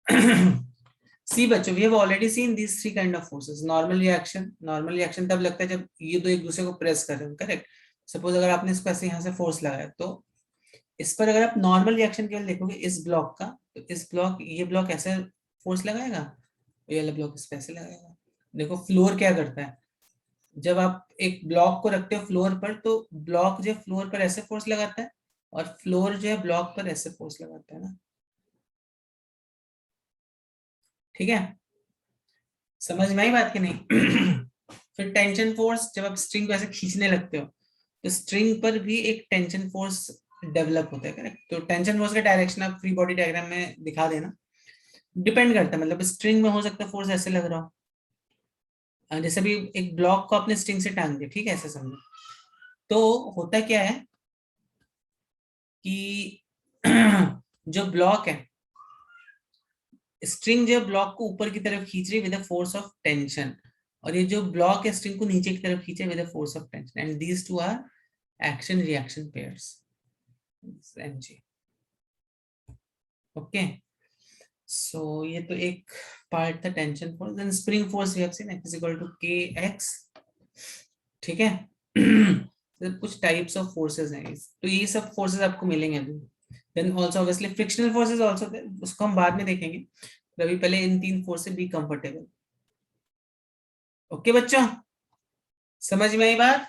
सी बच्चों, we have already seen this three kind of forces. Normal reaction तब लगता है जब ये दो एक दूसरे को प्रेस कर रहे हो, करेक्ट. सपोज अगर आपने इसको ऐसे यहाँ से फोर्स लगाया, तो इस पर अगर आप नॉर्मल रिएक्शन केवल देखोगे इस ब्लॉक का, तो इस ब्लॉक, ये ब्लॉक ऐसे फोर्स लगाएगा, ये वाला ब्लॉक इस पे ऐसे लगाएगा. देखो फ्लोर क्या करता है, जब आप एक ब्लॉक को रखते हो फ्लोर पर, तो ब्लॉक जो फ्लोर पर ऐसे फोर्स लगाता है, और फ्लोर जो है ब्लॉक पर ऐसे फोर्स लगाता है ना. ठीक है, समझ में आई बात की नहीं? फिर टेंशन फोर्स, जब आप स्ट्रिंग को ऐसे खींचने लगते हो, तो स्ट्रिंग पर भी एक टेंशन फोर्स डेवलप होता है, करेक्ट. तो टेंशन फोर्स का डायरेक्शन आप फ्री बॉडी डायग्राम में दिखा देना. डिपेंड करता है, मतलब स्ट्रिंग में हो सकता है फोर्स ऐसे लग रहा हो, जैसे भी एक ब्लॉक को अपने स्ट्रिंग से टांग दिया, ठीक है, ऐसे समझो. तो होता क्या है कि जो ब्लॉक है, स्ट्रिंग जो ब्लॉक को ऊपर की तरफ खींच रही है with the force of tension, और ये जो ब्लॉक है स्ट्रिंग को नीचे की तरफ खींचे with the force of tension, and these two are action reaction pairs, mg. Okay, so ये तो एक पार्ट था tension force. Then spring force we have seen is equal to k x. ठीक है. तो कुछ टाइप्स ऑफ फोर्सेस हैं, तो ये सब फोर्सेस आपको मिलेंगे अभी. Then also obviously frictional forces also, उसको हम बाद में देखेंगे. अभी पहले इन तीन फोर्स से बी कंफर्टेबल. ओके बच्चों, समझ में आई बात?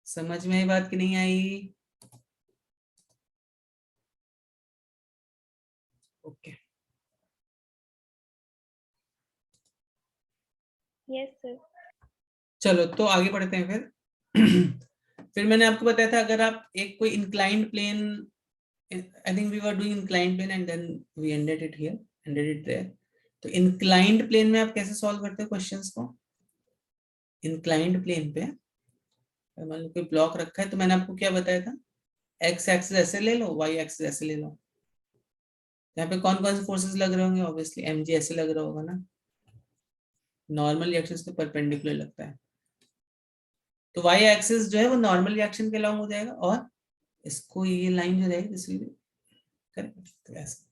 समझ में आई बात कि नहीं आई? ओके. Yes sir. चलो तो आगे बढ़ते हैं फिर. फिर मैंने आपको बताया था, अगर आप एक कोई inclined plane, I think we were doing inclined plane and then we ended it here, ended it there. तो इंक्लाइंड प्लेन में आप कैसे सॉल्व करते हो क्वेश्चंस को? इंक्लाइंड प्लेन पे मान लो कोई ब्लॉक रखा है, तो मैंने आपको क्या बताया था, एक्स एक्सिस ऐसे ले लो, वाई एक्सिस ऐसे ले लो. यहाँ पे कौन कौन से फोर्सेस लग रहे होंगे? ऑब्वियसली एमजी ऐसे लग रहा होगा ना, नॉर्मल रिएक्शन तो परपेंडिकुलर लगता है. तो वाई एक्सिस जो है वो नॉर्मल रिएक्शन के अलॉन्ग हो जाएगा, और इसको ये लाइन जो रहेगी दिस विल बी करेक्ट. तो ऐसे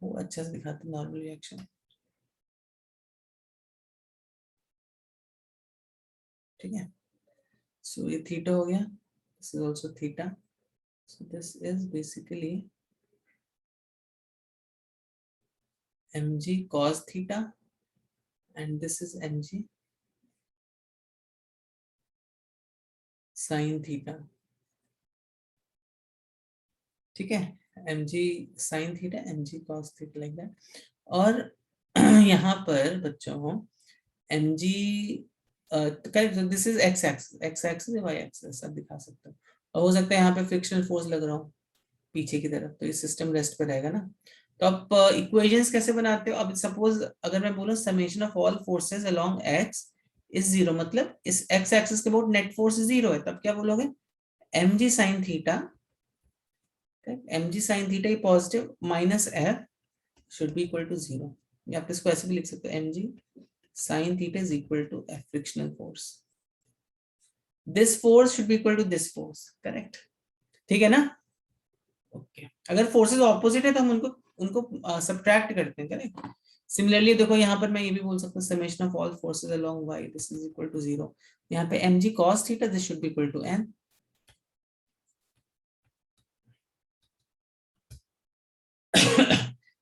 वो अच्छा से दिखाते नॉर्मल रिएक्शन. ठीक है, सो ये थीटा हो गया, this is also theta. So this is basically mg cos theta, and this is mg sin theta. ठीक है, mg sin theta, mg cos theta, like that. और यहाँ पर बच्चों mg this is x axis y axis सब दिखा सकते हो. और हो सकता है यहाँ पे फ्रिक्शनल फोर्स लग रहा हो पीछे की तरफ, तो ये सिस्टम रेस्ट पे रहेगा ना. तो आप इक्वेशंस कैसे बनाते हो? अब सपोज अगर मैं बोलूं summation of all forces along x is zero, मतलब इस एक्स एक्सिस के अबाउट नेट फोर्स जीरो है, तब क्या बोलोगे? mg sin थीटा, mg sin थीटा ये positive minus f should be equal to zero. या आप इसको ऐसे भी लिख सकते हो, mg sin theta is equal to F frictional force. This force should be equal to this force, correct? ठीक है ना? ओके. अगर फोर्सेस ऑपोजिट है तो हम उनको उनको सब्ट्रैक्ट करते हैं, करेक्ट. सिमिलरली देखो यहाँ पर मैं ये भी बोल सकता हूँ summation of all forces along y this is equal to zero. यहाँ पे mg cos theta this should be equal to n.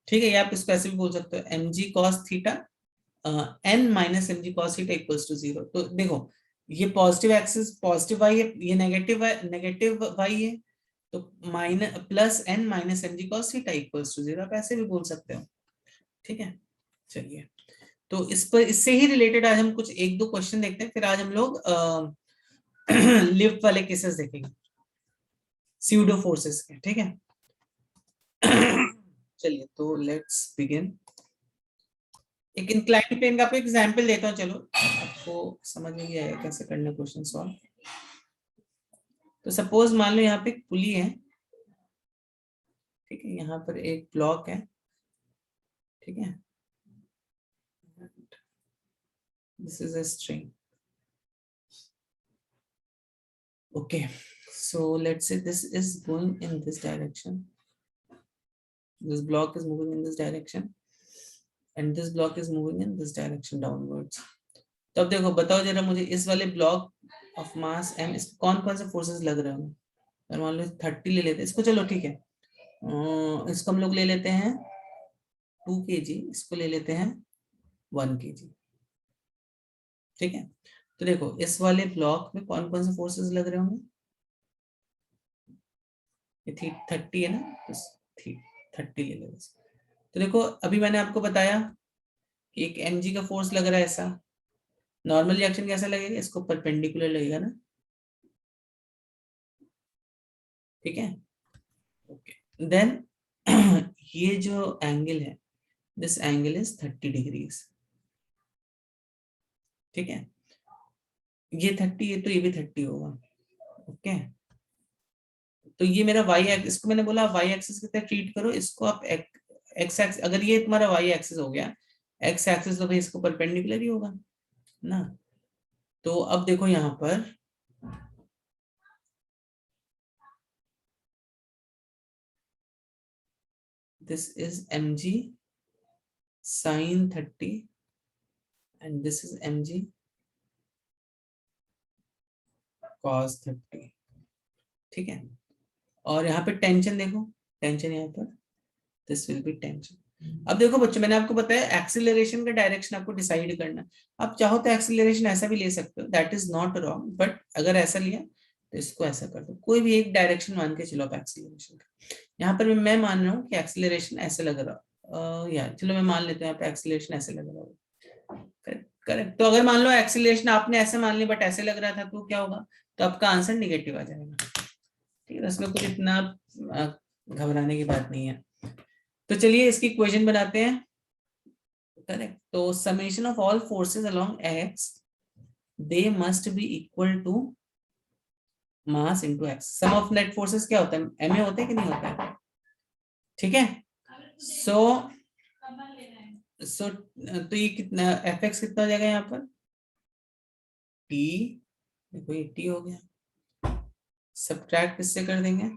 ठीक है, ये आप इसको ऐसे भी बोल सकते हो, mg cos theta n minus mg cos theta equals to zero. तो देखो ये पॉजिटिव एक्सिस पॉजिटिव वाई है, ये नेगेटिव वाई है, तो minus plus n minus mg cos theta equals to zero, आप ऐसे भी बोल सकते हो. ठीक है, चलिए. तो इस पर इससे ही रिलेटेड आज हम कुछ एक दो क्वेश्चन देखते हैं, फिर आज हम लोग लिफ्ट वाले केसेस देखेंगे, स्यूडो फोर्सेस के. ठीक है. चलिए तो लेट्स बिगिन. एक इंक्लाइंड प्लेन का आपको एग्जांपल देता हूँ, चलो आपको समझ में भी आएगा कैसे करना क्वेश्चन सॉल्व. तो सपोज मान लो यहाँ पे एक पुली है, ठीक है, यहाँ पर एक ब्लॉक है, ठीक है, this is a string. Okay, so let's say this is going in this direction, This block is moving in this direction and this block is moving in this direction downwards. तो अब देखो बताओ जरा मुझे इस वाले ब्लॉक ऑफ मास m इस कौन कौन से फोर्सेस लग रहे होंगे? अगर मान लो 30 ले लेते हैं इसको, चलो ठीक है, इसको हम लोग ले लेते हैं 2 kg, इसको ले लेते हैं 1 kg, ठीक है। तो देखो इस वाले ब्लॉक में कौन कौन से फोर्सेस लग रहे होंगे? ये 30 है ना, तो 30 ले लो। तो देखो अभी मैंने आपको बताया कि एक mg का फोर्स लग रहा है ऐसा, नॉर्मल रिएक्शन कैसा लगेगा? इसको परपेंडिकुलर लगेगा ना, ठीक है। ओके देन ये जो एंगल है, दिस एंगल इज 30 डिग्रीज, ठीक है। ये 30 है तो ये भी 30 होगा, ओके। तो ये मेरा y एक्सिस, इसको मैंने बोला y एक्सिस की तरह ट्रीट करो इसको आप। x एक्सिस, अगर ये तुम्हारा y एक्सिस हो गया, x एक्सिस तो भाई इसको परपेंडिकुलर ही होगा ना। तो अब देखो यहाँ पर this is mg sin 30 and this is mg cos 30, ठीक है। और यहाँ पे टेंशन देखो, टेंशन यहाँ पर, दिस विल बी टेंशन। अब देखो बच्चों मैंने आपको बताया एक्सीलरेशन का डायरेक्शन आपको डिसाइड करना। आप चाहो तो एक्सीलरेशन ऐसा भी ले सकते हो, that is not wrong, but अगर ऐसा लिया तो इसको ऐसा कर दो, कोई भी एक डायरेक्शन मान के चलो आप एक्सीलरेशन का। यहाँ पर मैं मान रहा हूँ कि एक्सीलरेशन ऐसे लग रहा, यार चलो मैं मान लेता हूँ यहाँ पे एक्सीलरेशन ऐसे लग रहा है, करेक्ट। तो अगर मान लो एक्सीलरेशन आपने ऐसे मान ली बट ऐसे लग रहा था तो क्या होगा? तो आपका आंसर निगेटिव आ जाएगा, ठीक है। इसमें कुछ इतना घबराने की बात नहीं है। तो चलिए इसकी इक्वेशन बनाते हैं, करेक्ट। तो summation of all forces along x they must be equal to mass into x. Sum of net forces क्या होता है? एमए होता है कि नहीं होता है, ठीक है। सो तो ये कितना एफ एक्स कितना हो जाएगा यहाँ पर? टी, देखो ये टी हो गया, सब्ट्रैक्ट किससे कर देंगे?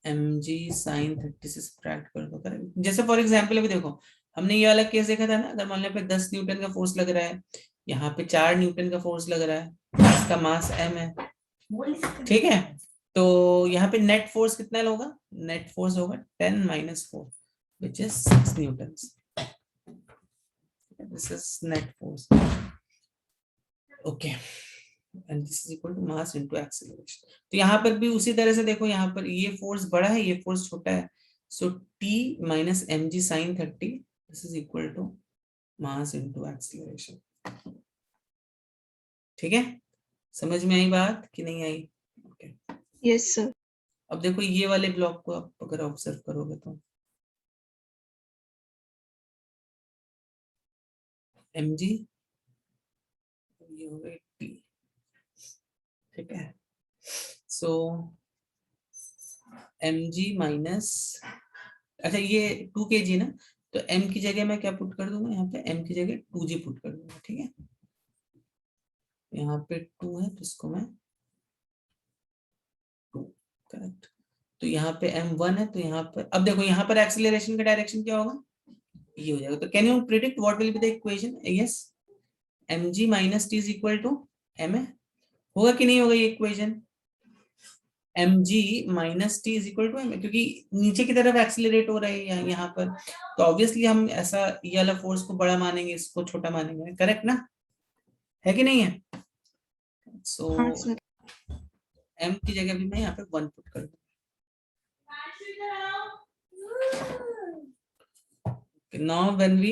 mg sin 30 से सब्ट्रैक्ट कर दो, करेक्ट। जैसे फॉर एग्जांपल अभी देखो हमने ये वाला केस देखा था ना, अगर मान लो पे 10 न्यूटन का फोर्स लग रहा है, यहाँ पे 4 न्यूटन का फोर्स लग रहा है, इसका मास m है, ठीक है। तो यहाँ पे नेट फोर्स कितना होगा? नेट फोर्स होगा 10 - 4 which is 6 Newton. This is net force, okay, and this is equal to mass into acceleration। तो यहाँ पर भी उसी तरह से देखो, यहाँ पर ये फोर्स बड़ा है, ये फोर्स छोटा है, so t minus mg sin 30 this is equal to mass into acceleration, ठीक है। समझ में आई बात कि नहीं आई? Okay yes sir. अब देखो ये वाले ब्लॉक को आप अगर ऑब्जर्व करोगे तो mg, ये हो गई t, ठीक है। सो mg माइनस, अच्छा ये 2 kg ना, तो m की जगह मैं क्या पुट कर दूंगा? यहाँ पे m की जगह 2g पुट कर दूंगा, ठीक है। यहाँ पे 2 है तो इसको मैं 2, करेक्ट। तो यहाँ पे m1 है, तो यहाँ पर अब देखो यहाँ पर एक्सीलरेशन का डायरेक्शन क्या होगा? ये हो जाएगा। तो can you predict what will be the equation? Yes, mg minus t is equal to ma, होगा कि नहीं होगा ये equation? mg minus t is equal to m, क्योंकि नीचे की तरफ एक्सीलरेट हो रहा है यहाँ पर, तो ऑब्वियसली हम ऐसा ये वाला फोर्स को बड़ा मानेंगे, इसको छोटा मानेंगे, करेक्ट ना, है कि नहीं है? सो m की जगह भी मैं यहाँ पे 1 पुट कर दूँ। नाउ व्हेन वी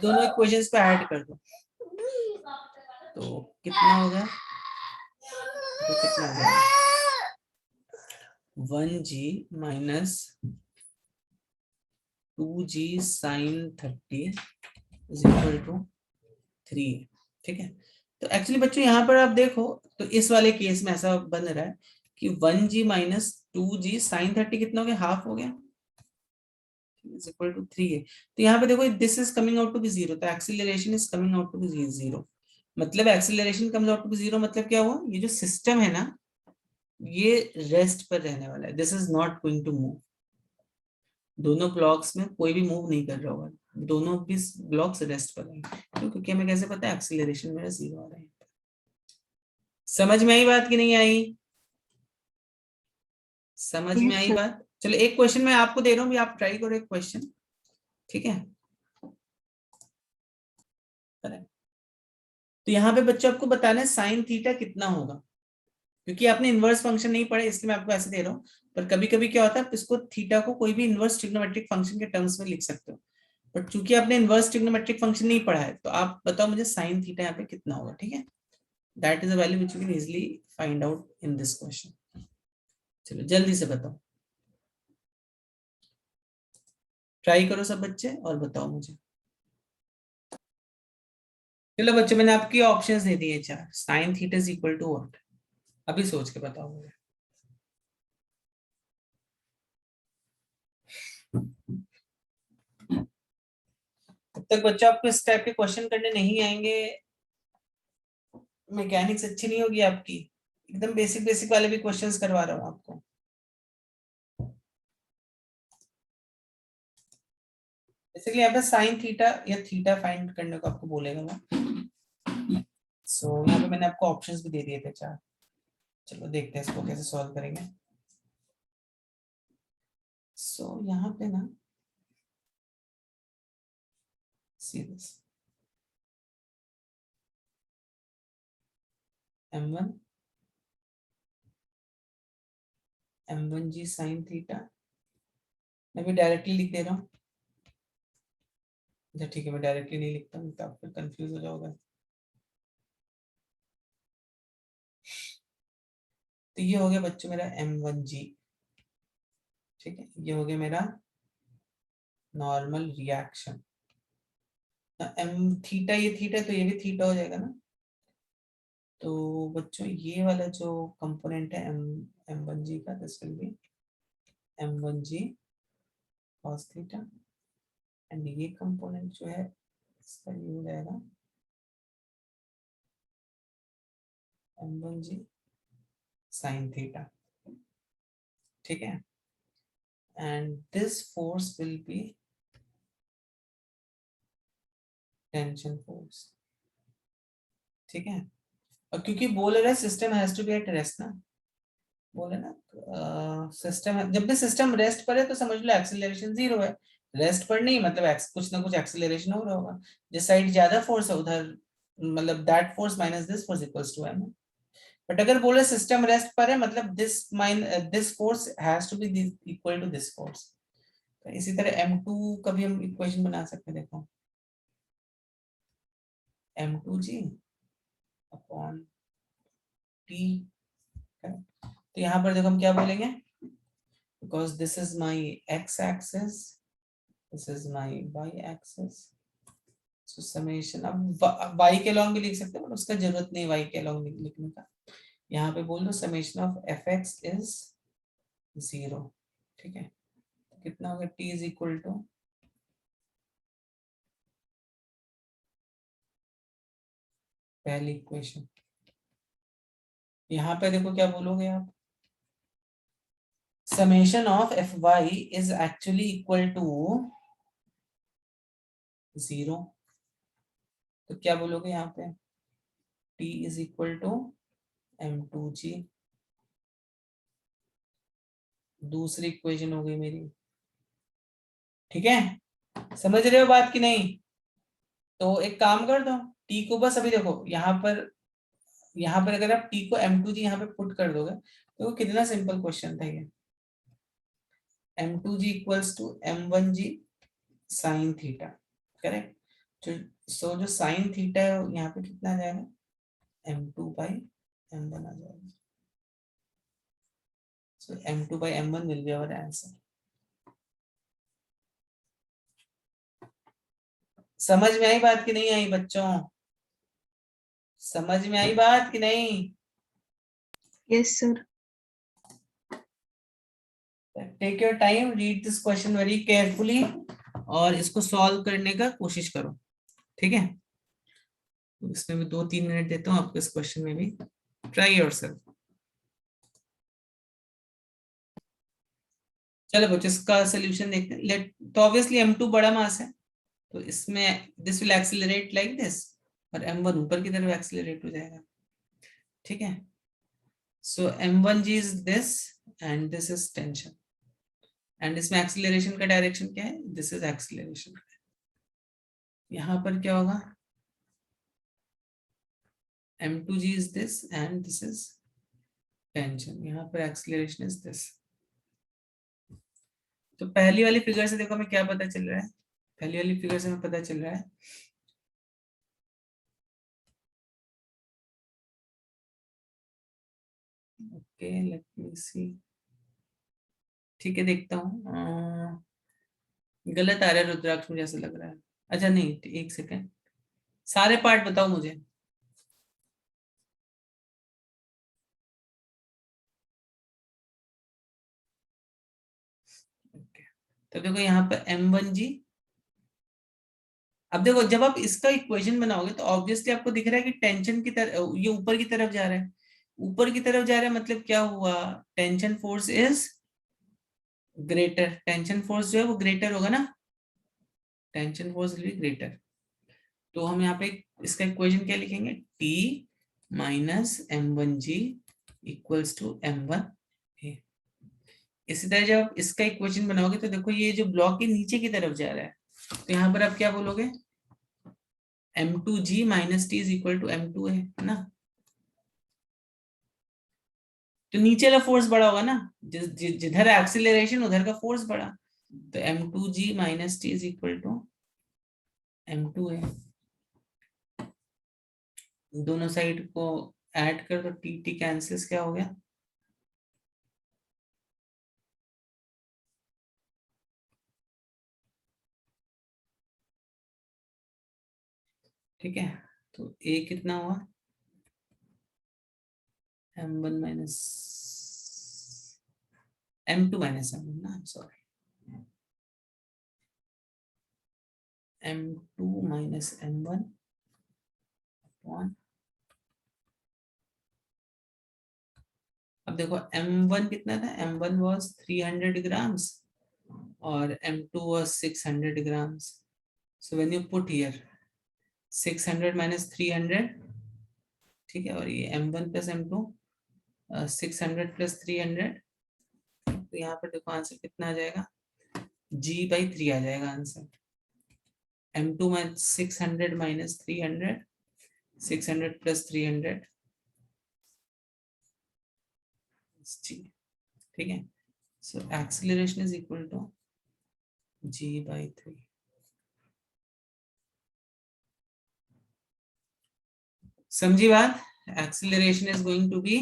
दोनों इक्वेशंस पे ऐड कर दो तो कितना होगा? तो कितना हो जाएगा? 1g minus 2g sin 30 is equal to 3, ठीक है। तो एक्चुअली बच्चों यहाँ पर आप देखो तो इस वाले केस में ऐसा बन रहा है कि 1g माइनस 2g sin 30 कितना हो गया? हाफ हो गया, इज इक्वल टू 3 है। तो यहाँ पे देखो this is coming out to be 0, तो acceleration is coming out to be 0, मतलब acceleration comes out to be 0, मतलब क्या हुआ? ये जो सिस्टम है ना ये रेस्ट पर रहने वाला है, this is not going to move, दोनों ब्लॉक्स में कोई भी मूव नहीं कर रहा होगा, दोनों भी ब्लॉक्स रेस्ट पर हैं, क्योंकि हमें कैसे पता है एक्सीलरेशन मेरा 0 आ रहा है। समझ में आई बात कि नहीं आई? समझ में यस आई सर। बात? चलो एक क्वेश्चन मैं आपको दे रहा हूँ, भी आप ट्राई करो एक क्वेश्चन, ठीक है? तो यहाँ पे बच्चों आपको बताना है साइन थीटा कितना होगा, क्योंकि आपने इनवर्स फंक्शन नहीं पढ़े इसलिए मैं आपको ऐसे दे रहा हूँ। पर कभी कभी क्या होता है, इसको थीटा को कोई भी इनवर्स ट्रिग्नोमेट्रिक फंक्शन के टर्म्स में लिख सकते हो, बट चूंकि आपने इनवर्स ट्रिग्नोमेट्रिक फंक्शन नहीं पढ़ा है, तो आप बताओ मुझे साइन थीटा यहाँ पे कितना होगा, ठीक है? That is a value which you can easily find out in this question. चलो जल्दी से बताओ, ट्राई करो सब बच्चे और बताओ मुझे। चलो बच्चों मैंने आपकी ऑप्शंस दे दिए 4, sine theta is equal to what, अभी सोच के बताओ मुझे। तब तक बच्चों आपको इस टाइप के क्वेश्चन करने नहीं आएंगे, मैकेनिक्स अच्छी नहीं होगी आपकी। एकदम बेसिक बेसिक वाले भी क्वेश्चंस करवा रहा हूँ आपको। बेसिकली यहाँ पे साइन थीटा या थीटा फाइंड करने को आपको बोलेगा वो। सो यहाँ पे मैंने आपको ऑप्शंस भी दे दिए थे 4। चलो देखते हैं इसको कैसे सॉल्व करेंगे। सो यहाँ पे ना see this m1 m1g sine theta, मैं भी डायरेक्टली लिख दे रहा हूँ। अच्छा ठीक है, मैं डायरेक्टली नहीं लिखता हूँ तो आप फिर कंफ्यूज हो जाओगे। तो ये हो गया बच्चों मेरा m1g, ठीक है? ये हो गया मेरा नॉर्मल रिएक्शन। एम थीटा, ये थीटा तो ये भी थीटा हो जाएगा ना। तो बच्चों ये वाला जो कंपोनेंट है एम m1g का, this will be m1g cos theta, and ये कंपोनेंट जो है इसका ये हो जाएगा m1g sin थीटा, ठीक है? And this force will be tension force, ठीक है? और क्योंकि बोल रहा है system has to be at rest ना, बोले ना सिस्टम, जब भी सिस्टम रेस्ट पर है तो समझ लो एक्सीलरेशन 0 है। रेस्ट पर नहीं मतलब कुछ ना कुछ एक्सीलरेशन हो रहा होगा, जिस साइड ज्यादा फोर्स है उधर, मतलब that force minus this force equals to m। But अगर बोले सिस्टम रेस्ट पर है मतलब this force has to be equal to this force. तो इसी तरह m2 का भी हम इक्वेशन बना सकते हैं, देखो m2g अपॉन t। तो यहाँ पर देखो हम क्या बोलेंगे, because this is my x axis, this is my y axis, so summation, अब y के लॉन्ग भी लिख सकते हैं बट उसका जरूरत नहीं y के लॉन्ग लिखने का। यहाँ पे बोल दो समेशन ऑफ fx इज 0, ठीक है? तो कितना होगा t इज इक्वल टू, पहली इक्वेशन, यहाँ पे देखो क्या बोलोगे आप, summation of fy is actually equal to 0, तो क्या बोलोगे यहाँ पे, t is equal to m2g, दूसरी इक्वेशन हो गई मेरी, ठीक है? समझ रहे हो बात की नहीं? तो एक काम कर दो, t को बस अभी देखो यहाँ पर अगर आप t को m2g यहाँ पे पुट कर दोगे तो कितना सिंपल क्वेश्चन था ये, m2g equals to m1g sine theta, correct? तो सो जो साइन थीटा है यहाँ पे कितना आ जाएगा, m2 बाई m1 आ जाएगा। So m2 by m1 will be our answer. समझ में आई बात कि नहीं आई बच्चों? समझ में आई बात कि नहीं? Yes sir. Take your time, read this question very carefully और इसको सॉल्व करने का कोशिश करो, ठीक है? इसमें भी 2-3 मिनट देता हूँ आपको, इस क्वेश्चन में भी ट्राई योरसेल्फ। चलो बच्चों इसका सोल्यूशन देखते हैं। लेट तो ऑब्वियसली m2 बड़ा मास है, तो इसमें this will accelerate like this, और m1 ऊपर की तरफ एक्सीलरेट हो जाएगा। ठीक है, सो m1g is this and this is tension, and इसमें एक्सीलरेशन का डायरेक्शन क्या है, दिस इज एक्सीलरेशन। यहाँ पर क्या होगा, m2g is this and this is tension, यहाँ पर एक्सीलरेशन इज दिस। तो पहली वाली फिगर से देखो हमें क्या पता चल रहा है, पहली वाली फिगर से हमें पता चल रहा है ओके लेट मी सी। ठीक है देखता हूँ, गलत आ रहा है रुद्राक्ष मुझे ऐसा लग रहा है। अच्छा नहीं, एक सेकेंड, सारे पार्ट बताओ मुझे। ओके, तो देखो यहाँ पर m1g, अब देखो जब आप इसका इक्वेशन बनाओगे तो ऑब्वियसली आपको दिख रहा है कि टेंशन की तरफ, ये ऊपर की तरफ जा रहा है, ऊपर की तरफ जा रहा है, मतलब क्या हुआ, tension force is greater, tension force जो है वो ग्रेटर होगा ना, tension force will be greater. तो हम यहाँ पे इसका इक्वेशन क्या लिखेंगे, T minus m1g equals to m1 a। इसी तरह जब आप इसका इक्वेशन बनाओगे तो देखो ये जो ब्लॉक के नीचे की तरफ जा रहा है, तो यहाँ पर आप क्या बोलोगे, m2g minus t is equal to m2 है ना, तो नीचे वाला फोर्स बड़ा होगा ना, जिधर एक्सीलरेशन उधर का फोर्स बड़ा, तो m2g minus t is equal to m2 है। दोनों साइड को ऐड कर तो टी टी कैंसिल्स, क्या हो गया, ठीक है, तो a कितना हुआ, m1 minus m2 minus m1 ना, sorry, m2 minus m1 upon, अब देखो m1 कितना था, m1 was 300 grams और m2 was 600 grams, so when you put here 600 minus 300, ठीक है, और ये m1 plus m2 600 plus 300, तो यहाँ पर देखो आंसर कितना आ जाएगा, g/3 आ जाएगा आंसर, m2 में 600 minus 300, 600 plus 300 g, ठीक है, so acceleration is equal to g/3। समझी बात, acceleration is going to be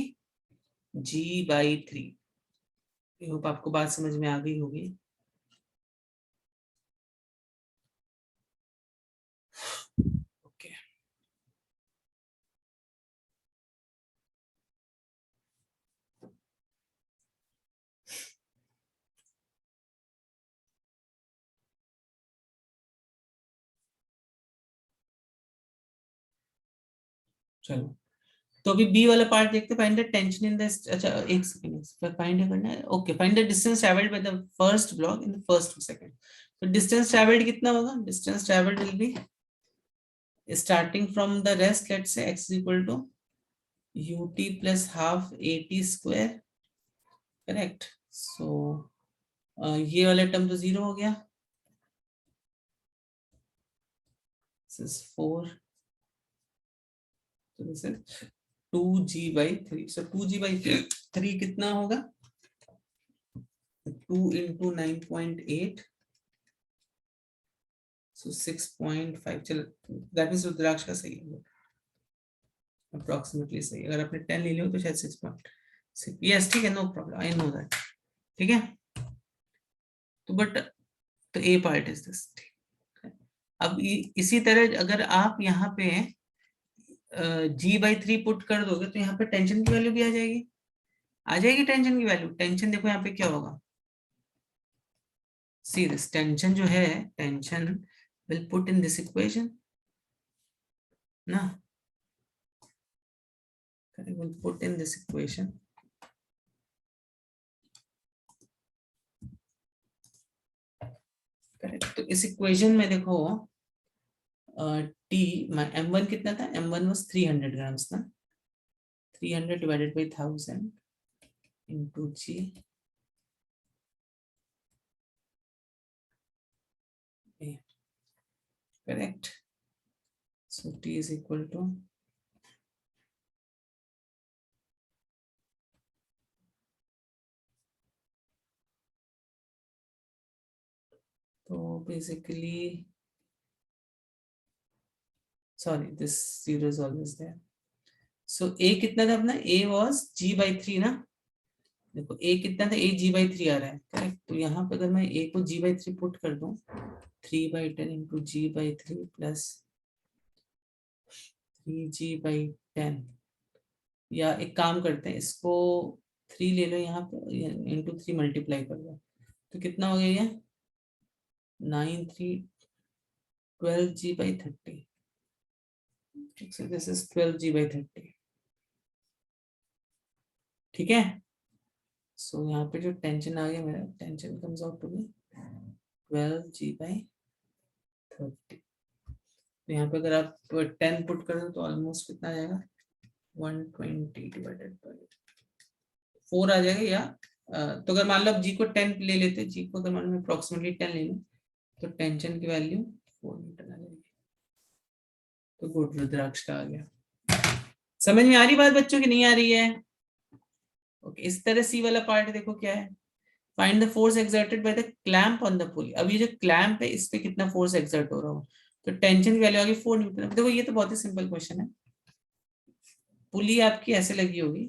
g/3। I hope आपको बात समझ में आ गई होगी। ओके, चलो तो अभी बी वाला पार्ट देखते, find the tension in the, अच्छा एक सेकंड, फाइंड करना है, okay, find the distance travelled by the first block in the first second. तो डिस्टेंस ट्रैवल्ड कितना होगा, distance travelled will be starting from the rest, let's say x is equal to ut plus half at square, correct, so ये वाला term तो zero हो गया, this is 4, so this is 2g/3, so 2g/3 कितना होगा, 2 into 9.8, so 6.5, चलो that means रुद्राक्ष का सही है, अप्रोक्सीमेटली सही, अगर आपने 10 ले लिया तो शायद 6.6, यस ठीक है, no problem, I know that, ठीक है, तो बट तो ए पार्ट इज दिस। अब इसी तरह अगर आप यहाँ पे g/3 पुट कर दोगे तो यहाँ पे टेंशन की वैल्यू भी आ जाएगी, आ जाएगी टेंशन की वैल्यू, टेंशन देखो यहाँ पे क्या होगा, सी दिस टेंशन जो है, tension will put in this equation ना, will put in this equation, correct. तो इस इक्वेशन में देखो टी m1 कितना था, m1 was 300 ग्राम्स ना, 300 divided by 1000 into g, correct. So t is equal to, तो basically, sorry, this zero is always there. So a कितना था अपना, a was g by 3 ना, देखो a कितना था, a g by 3 आ रहा है, करेक्ट। तो यहाँ पे अगर मैं a को g by 3 पुट कर दूं, 3/10 into g by 3 plus 3g by 10, या एक काम करते हैं, इसको 3 ले लो यहाँ पे, इंटू 3 मल्टीप्लाई कर दो, तो कितना हो गया ये 9 3 12g by 30, ठीक है, दिस इज 12g by 30, ठीक है। सो यहाँ पे जो टेंशन आ गया मेरा, tension comes out to be 12g by 30। तो यहाँ पे अगर आप 10 पुट कर दो तो ऑलमोस्ट कितना आ जाएगा, 120 डिवाइडेड बाई 4 आ जाएगा, या तो अगर मान लो आप जी को 10 ले लेते, जी को अगर मान लो अप्रोक्सीमेटली 10 ले लूं, तो टेंशन की वैल्यू 4 न्यूटन आ जाएगी। तो गुड, रुद्राक्ष का आ गया। समझ में आ रही बात बच्चों की, नहीं आ रही है? ओके, इस तरह सी वाला पार्ट देखो क्या है, find the force exerted by the clamp on the पुली। अब ये जो क्लैंप है इस पे कितना फोर्स एक्सर्ट हो रहा हो, तो टेंशन की वैल्यू आ गई 4 न्यूटन। देखो ये तो बहुत ही सिंपल क्वेश्चन है, पुली आपकी ऐसे लगी होगी,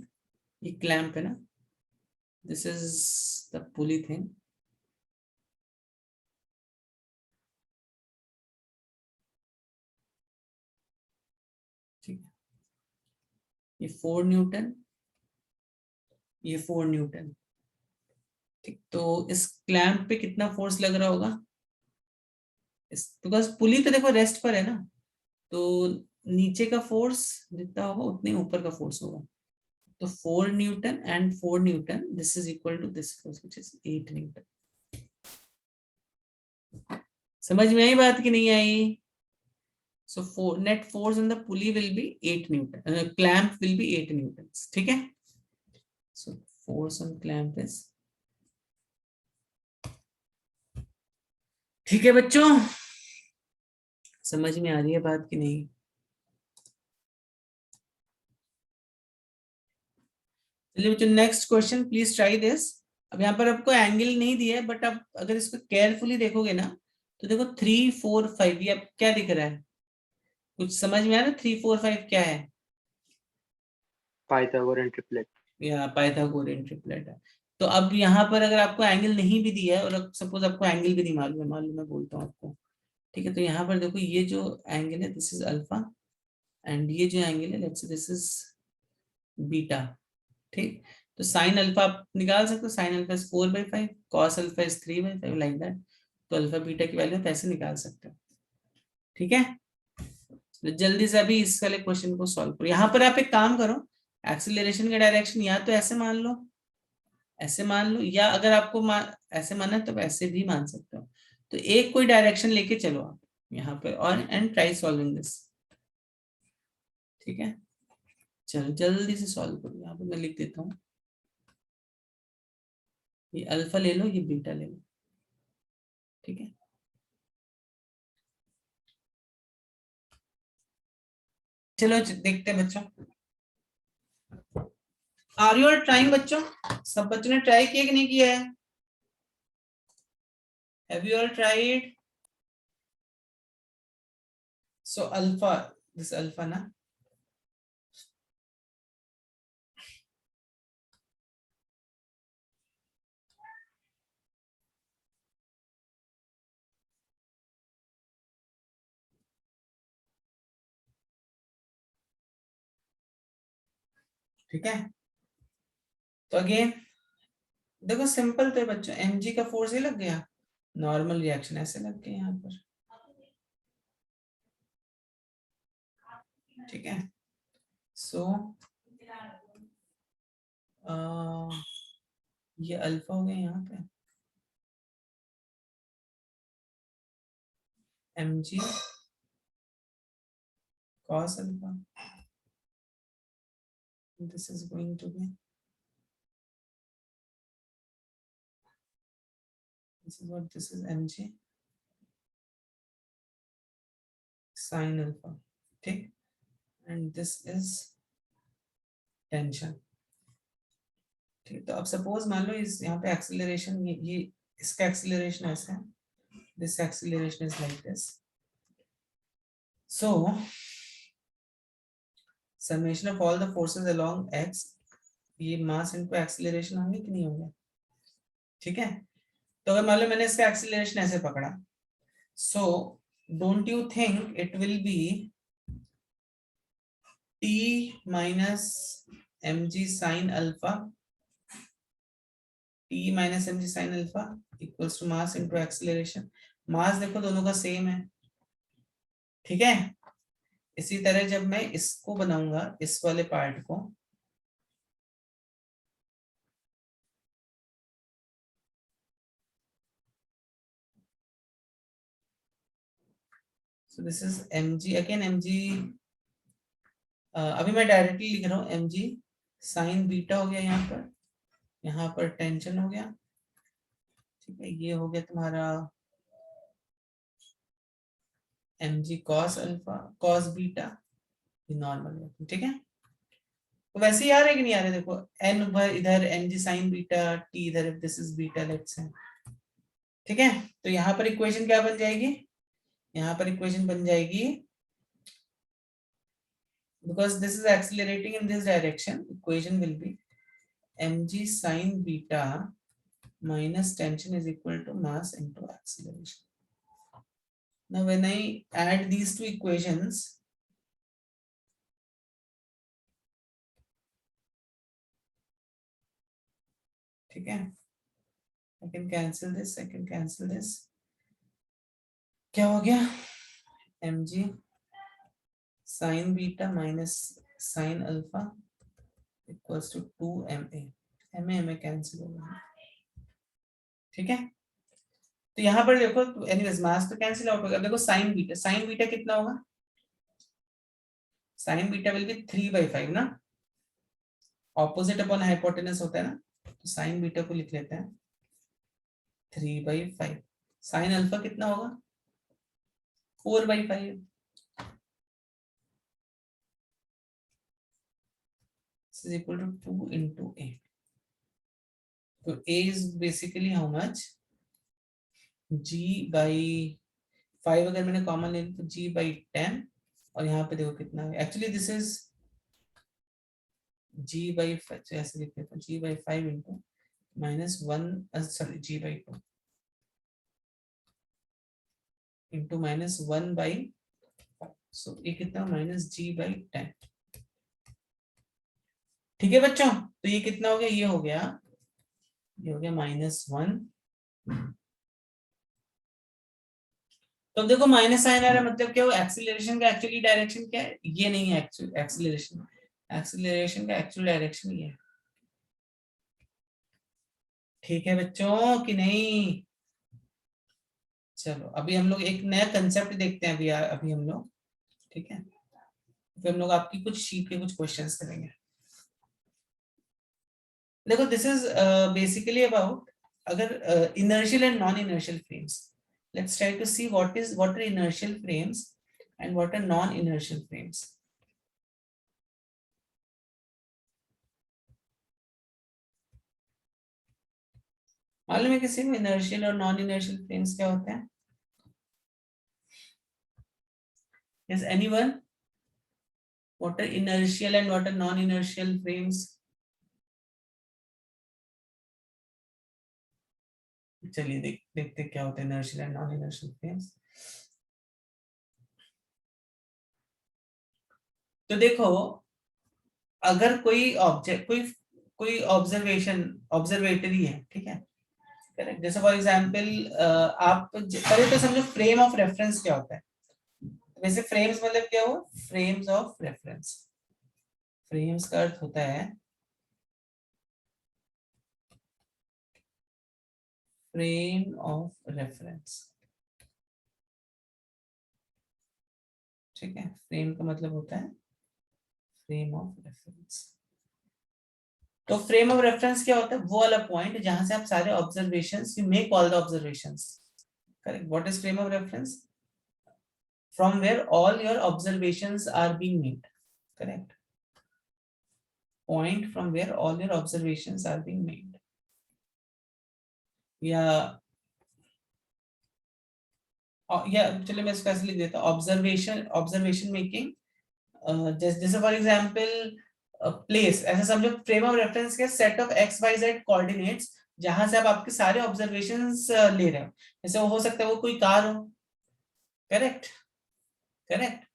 ये क्लैंप है ना, this is the pulley thing, ठीक है, ये 4 न्यूटन, ये 4 न्यूटन, ठीक। तो इस क्लैंप पे कितना फोर्स लग रहा होगा, इस बिकॉज पुली तो देखो रेस्ट पर है ना, तो नीचे का फोर्स जितना होगा उतने ऊपर का फोर्स होगा। तो 4 newton and 4 newton, this is equal to this force which is 8 newton. समझ में आई बात कि नहीं आई? So net force on the pulley will be 8 newton, clamp will be 8 newton, ठीक है। So force on clamp is, ठीक है बच्चों, समझ में आ रही है बात कि नहीं? चलिए बच्चों, next question please try this. अब यहाँ पर आपको एंगल नहीं दिया है, बट आप अगर इसको केयरफुली देखोगे ना, तो देखो 3 4 5, ये अब क्या दिख रहा है, कुछ समझ में आ रहा है? 3 4 5 क्या है? Pythagorean triplet. या पाइथागोरियन ट्रिपलेट है। तो अब यहाँ पर अगर आपको एंगल नहीं भी दिया है, और सपोज आपको एंगल भी नहीं मालूम है, मालूम, मैं बोलता हूँ आपको, ठीक है, तो यहाँ पर देखो ये जो एंगल है दिस इज अल्फा, एंड ये जो एंगल है let's say this is beta, ठीक। तो साइन अल्फा आप निकाल सकते हो, sine alpha is 4/5, cos alpha is 3/5, like that. तो अल्फा बीटा की वैल्यू आप ऐसे निकाल सकते हो, ठीक है। तो जल्दी से अभी इस वाले क्वेश्चन को सॉल्व करो। यहाँ पर आप एक काम करो, एक्सीलरेशन का डायरेक्शन या तो ऐसे मान लो, ऐसे मान लो, या अगर आपको ऐसे मानना है तो ऐसे भी मान सकते हो। तो एक कोई डायरेक्शन लेके चलो आप यहाँ पे, और एंड ट्राई सॉल्विंग दिस, ठीक है। चलो जल्दी से सॉल्व करो, यहाँ पे मैं लिख देता हूँ, ये अल्फा ले लो, ये बीटा ले लो, ठीक है। चलो देखते हैं बच्चों, आर यू ऑल ट्राइंग बच्चों? सब बच्चों ने ट्राई किया कि नहीं किया है? Have you all tried? So alpha, this alpha ना, ठीक है। तो अगेन देखो सिंपल तो है बच्चों, mg का फोर्स ही लग गया, नॉर्मल रिएक्शन ऐसे लग गया यहाँ पर, ठीक है। सो ये अल्फा हो गया यहाँ पे, mg cos alpha. This is going to be, this is what this is, mg sin alpha. ठीक, and this is टेंशन. ठीक, तो अब सपोज मान लो इस यहाँ पे एक्सीलरेशन, ये इसका एक्सीलरेशन ऐसा है, this acceleration is like this. So summation of all the forces along x, ये मास इनटू एक्सीलरेशन होंगे कि नहीं होंगे. ठीक है, तो अगर मान लो मैंने इसका एक्सीलरेशन ऐसे पकड़ा, so don't you think it will be t minus mg sin alpha, t minus mg sin alpha equals to mass into acceleration. मास देखो दोनों का सेम है. ठीक है, इसी तरह जब मैं इसको बनाऊंगा, इस वाले पार्ट को, so this is mg again, mg अभी मैं डायरेक्टली लिख रहा हूँ, mg साइन बीटा हो गया, यहाँ पर टेंशन हो गया. ठीक है, ये हो गया तुम्हारा mg cos alpha cos beta, ये नॉर्मल. ठीक है, तो वैसे ही आ रहे कि नहीं आ रहे. देखो n इधर mg sin बीटा, t इधर, this is beta let's say. ठीक है, तो यहाँ पर इक्वेशन क्या बन जाएगी, यहाँ पर इक्वेशन बन जाएगी, because this is accelerating in this direction, equation will be mg sin beta minus tension is equal to mass into acceleration. Now when I add these two equations, ठीक है, I can cancel this, I can cancel this. क्या हो गया, mg sin beta minus sin alpha equals to 2ma. ma cancel हो गया. ठीक है, तो यहाँ पर देखो, एनीवेज मास तो कैंसिल आउट होगा. देखो साइन बीटा कितना होगा, साइन बीटा विल बी 3/5 ना, ऑपोजिट अपॉन हाइपोटेनस होता है ना, तो साइन बीटा को लिख लेते हैं 3/5. साइन अल्फा कितना होगा, 4/5. This is equal to 2 into a. तो a is basically how much, g/5 अगर मैंने कॉमन ले तो g/10, और यहाँ पे देखो कितना है, एक्चुअली दिस इज g/5, ऐसे लिख लेते हैं g/5 into -1, sorry g/2 into -1/5. सो ये कितना, -g/10. ठीक है बच्चों, तो ये कितना हो गया, ये हो गया -1. तो देखो माइनस साइन आ रहा है, मतलब क्या हो, एक्सीलरेशन का एक्चुअली डायरेक्शन क्या है, ये नहीं है एक्सीलरेशन का एक्चुअल डायरेक्शन ये है. ठीक है बच्चों कि नहीं. चलो अभी हम लोग एक नया कंसेप्ट देखते हैं, अभी हम लोग. ठीक है, फिर हम लोग आपकी कुछ शीट के कुछ क्वेश्चंस करेंगे. देखो दिस इज बेसिकली अबाउट, अगर inertial and non inertial frames, let's try to see what are inertial frames and what are non inertial frames. मालूम है किसी को इनर्शियल और नॉन इनर्शियल फ्रेम्स क्या होते हैं? Is anyone, what are inertial and what are non inertial frames? चलिए देखते क्या होता है inertial and non inertial frames. तो देखो, अगर कोई ऑब्जेक्ट, कोई ऑब्जर्वेटरी है, ठीक है, करेक्ट. जैसे फॉर एग्जांपल आप पहले तो समझो फ्रेम ऑफ रेफरेंस क्या होता है. वैसे फ्रेम्स मतलब क्या हो, फ्रेम्स ऑफ रेफरेंस. फ्रेम्स का अर्थ होता है फ्रेम ऑफ रेफरेंस. ठीक है, फ्रेम का मतलब होता है फ्रेम ऑफ रेफरेंस। तो फ्रेम ऑफ रेफरेंस क्या होता है? वो वाला पॉइंट जहां से आप सारे observations, you make all the observations. Correct. What is frame of reference? From where all your observations are being made. Correct. Point from where all your observations are being made. या चलिए मैं इसको ऐसे लिख देता हूँ, ऑब्जर्वेशन मेकिंग। जैसे for example place, ऐसा समझो फ्रेम ऑफ रेफरेंस के set of x y z coordinates जहां से आप आपके सारे ऑब्जर्वेशंस ले रहे हो। जैसे वो हो सकता है वो कोई कार हो। करेक्ट। करेक्ट।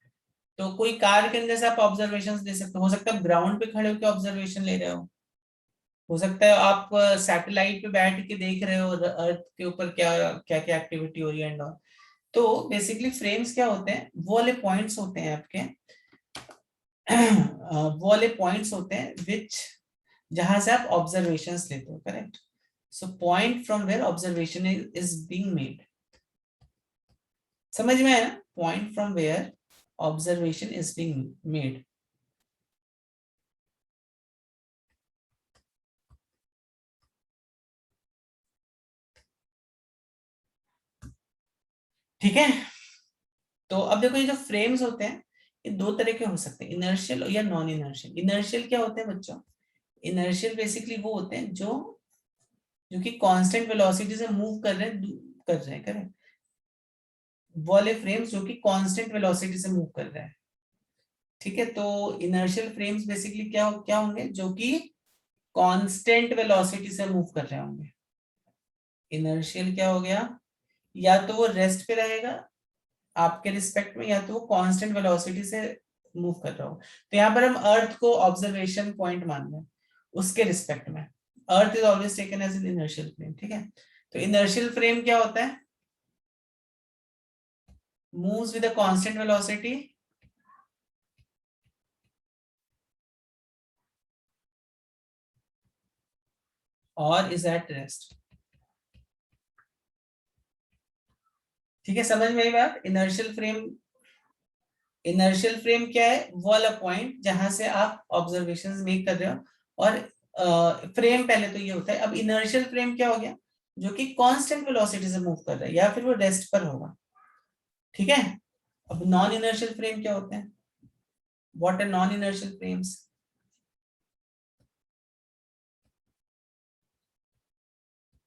तो कोई कार के अंदर से आप ऑब्जर्वेशंस ले सकते हो सकता है ग्राउंड पे खड़े होकर ऑब्जर्वेशन ले रहे हो सकता है आप सैटेलाइट पे बैठ के देख रहे हो अर्थ के ऊपर क्या क्या क्या एक्टिविटी हो रही है एंड ऑल। तो बेसिकली फ्रेम्स क्या होते हैं? वो वाले पॉइंट्स होते हैं आपके वो वाले पॉइंट्स होते हैं विच जहां से आप ऑब्जर्वेशंस लेते हो। Correct. So point from where observation is being made. समझ में आया ना? Point from where observation is being made. ठीक है। तो अब देखो ये जो फ्रेम्स होते हैं ये दो तरह के हो सकते हैं, इनर्शियल या नॉन इनर्शियल। इनर्शियल क्या होते हैं बच्चों? इनर्शियल बेसिकली वो होते हैं जो जो कि कांस्टेंट वेलोसिटी से मूव कर रहे हैं। करेक्ट। वो वाले फ्रेम्स जो कि कांस्टेंट वेलोसिटी से मूव कर रहे हैं। ठीक है। तो इनर्शियल फ्रेम्स बेसिकली क्या क्या होंगे? जो कि कांस्टेंट वेलोसिटी से मूव कर रहे होंगे। इनर्शियल क्या हो गया? या तो वो रेस्ट पे रहेगा आपके रिस्पेक्ट में, या तो वो कांस्टेंट वेलोसिटी से मूव कर रहा हो। तो यहाँ पर हम अर्थ को ऑब्जर्वेशन पॉइंट मान रहे हैं उसके रिस्पेक्ट में। Earth is always taken as an inertial frame. ठीक है। तो इनर्शियल फ्रेम क्या होता है? Moves with a constant velocity और इज एट रेस्ट। ठीक है, समझ में आई बात? इनर्शियल फ्रेम क्या है? वो वाला पॉइंट जहां से आप ऑब्जर्वेशंस मेक कर रहे हो। और फ्रेम पहले तो ये होता है। अब इनर्शियल फ्रेम क्या हो गया? जो कि कांस्टेंट वेलोसिटी से मूव कर रहा है या फिर वो रेस्ट पर होगा। ठीक है। अब नॉन इनर्शियल फ्रेम क्या होते हैं? What are non inertial frames?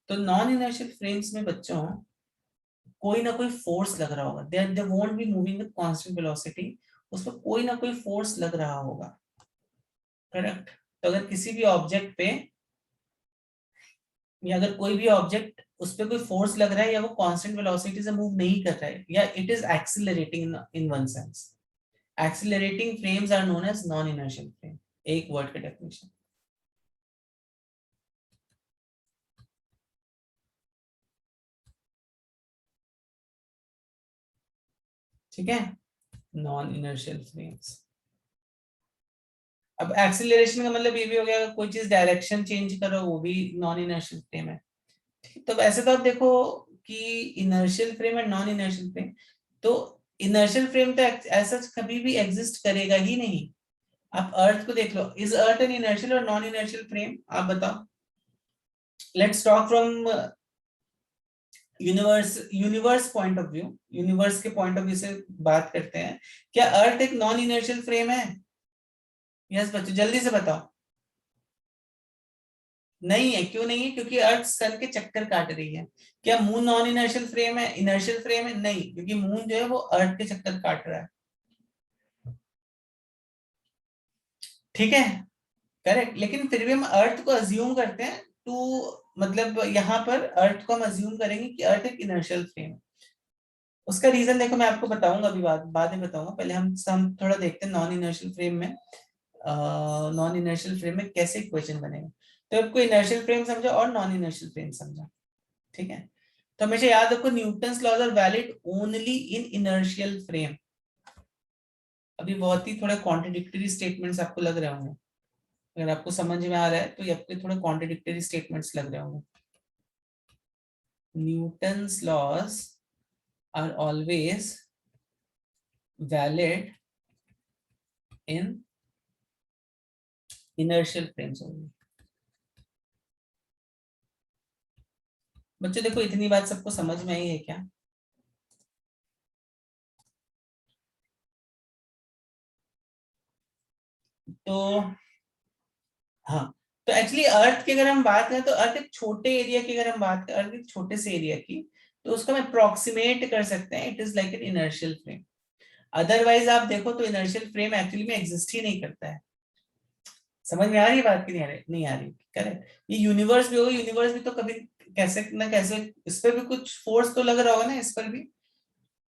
तो नॉन इनर्शियल फ्रेम्स में बच्चों कोई ना कोई फोर्स लग रहा होगा। They won't be moving with constant velocity. उसमें कोई ना कोई फोर्स लग रहा होगा। करेक्ट। तो अगर किसी भी ऑब्जेक्ट पे या अगर कोई भी ऑब्जेक्ट उस पर कोई फोर्स लग रहा है या वो कांस्टेंट वेलोसिटी से मूव नहीं कर रहा है या it is accelerating in one sense, accelerating frames are known as non inertial frame. एक वर्ड का डेफिनेशन। ठीक है, नॉन इनर्शियल फ्रेम्स। अब एक्सिलरेशन का मतलब ये भी हो गया कोई चीज डायरेक्शन चेंज करो, वो भी नॉन इनर्शियल फ्रेम है। तो वैसे तो आप देखो कि इनर्शियल फ्रेम और नॉन इनर्शियल फ्रेम, तो इनर्शियल फ्रेम तो ऐसा कभी भी एग्जिस्ट करेगा ही नहीं। आप अर्थ को देख लो, इज अर्थ एन इनर्शियल और नॉन इनर्शियल फ्रेम? आप बताओ। Let's talk from universe point of view. Universe के पॉइंट ऑफ व्यू से बात करते हैं। क्या अर्थ एक नॉन इनर्शियल फ्रेम है? यस बच्चों, जल्दी से बताओ। नहीं है। क्यों नहीं है? क्योंकि अर्थ सन के चक्कर काट रही है। क्या मून नॉन इनर्शियल फ्रेम है? इनर्शियल फ्रेम है? नहीं, क्योंकि मून जो है वो अर्थ के चक्कर काट रहा है। ठीक है। करेक्ट। लेकिन फिर भी हम अर्थ को अज्यूम करते हैं टू, मतलब यहाँ पर अर्थ को हम अज्यूम करेंगे कि अर्थ एक इनर्शियल फ्रेम है। उसका रीजन देखो, मैं आपको बताऊंगा अभी, बाद में बताऊंगा। पहले हम थोड़ा देखते हैं नॉन इनर्शियल फ्रेम में, नॉन इनर्शियल फ्रेम में कैसे इक्वेशन बनेगा। तो आपको इनर्शियल फ्रेम समझा और नॉन इनर्शियल फ्रेम समझा। ठीक है। तो हमेशा याद रखो Newton's laws are valid only in inertial frame. अभी बहुत ही थोड़े कॉन्ट्रडिक्टरी स्टेटमेंट्स आपको लग रहे होंगे। अगर आपको समझ में आ रहा है तो ये आपके थोड़े कॉन्ट्रडिक्टरी स्टेटमेंट्स लग रहे होंगे। Newton's laws are always valid in inertial frames only. बच्चों देखो इतनी बात सबको समझ में आई है क्या? तो हाँ, तो एक्चुअली अर्थ की अगर हम बात करें तो अर्थ एक छोटे एरिया की, अगर हम बात करें अर्थ एक छोटे से एरिया की, तो उसको हम अप्रोक्सीमेट कर सकते हैं, it is like an inertial frame. Otherwise आप देखो तो इनर्शियल फ्रेम एक्चुअली में एग्जिस्ट ही नहीं करता है। समझ में आ रही है बात की नहीं आ रही? करेक्ट। ये यूनिवर्स भी होगा, यूनिवर्स भी तो कभी कैसे ना कैसे इस पर भी कुछ फोर्स तो लग रहा होगा ना, इस पर भी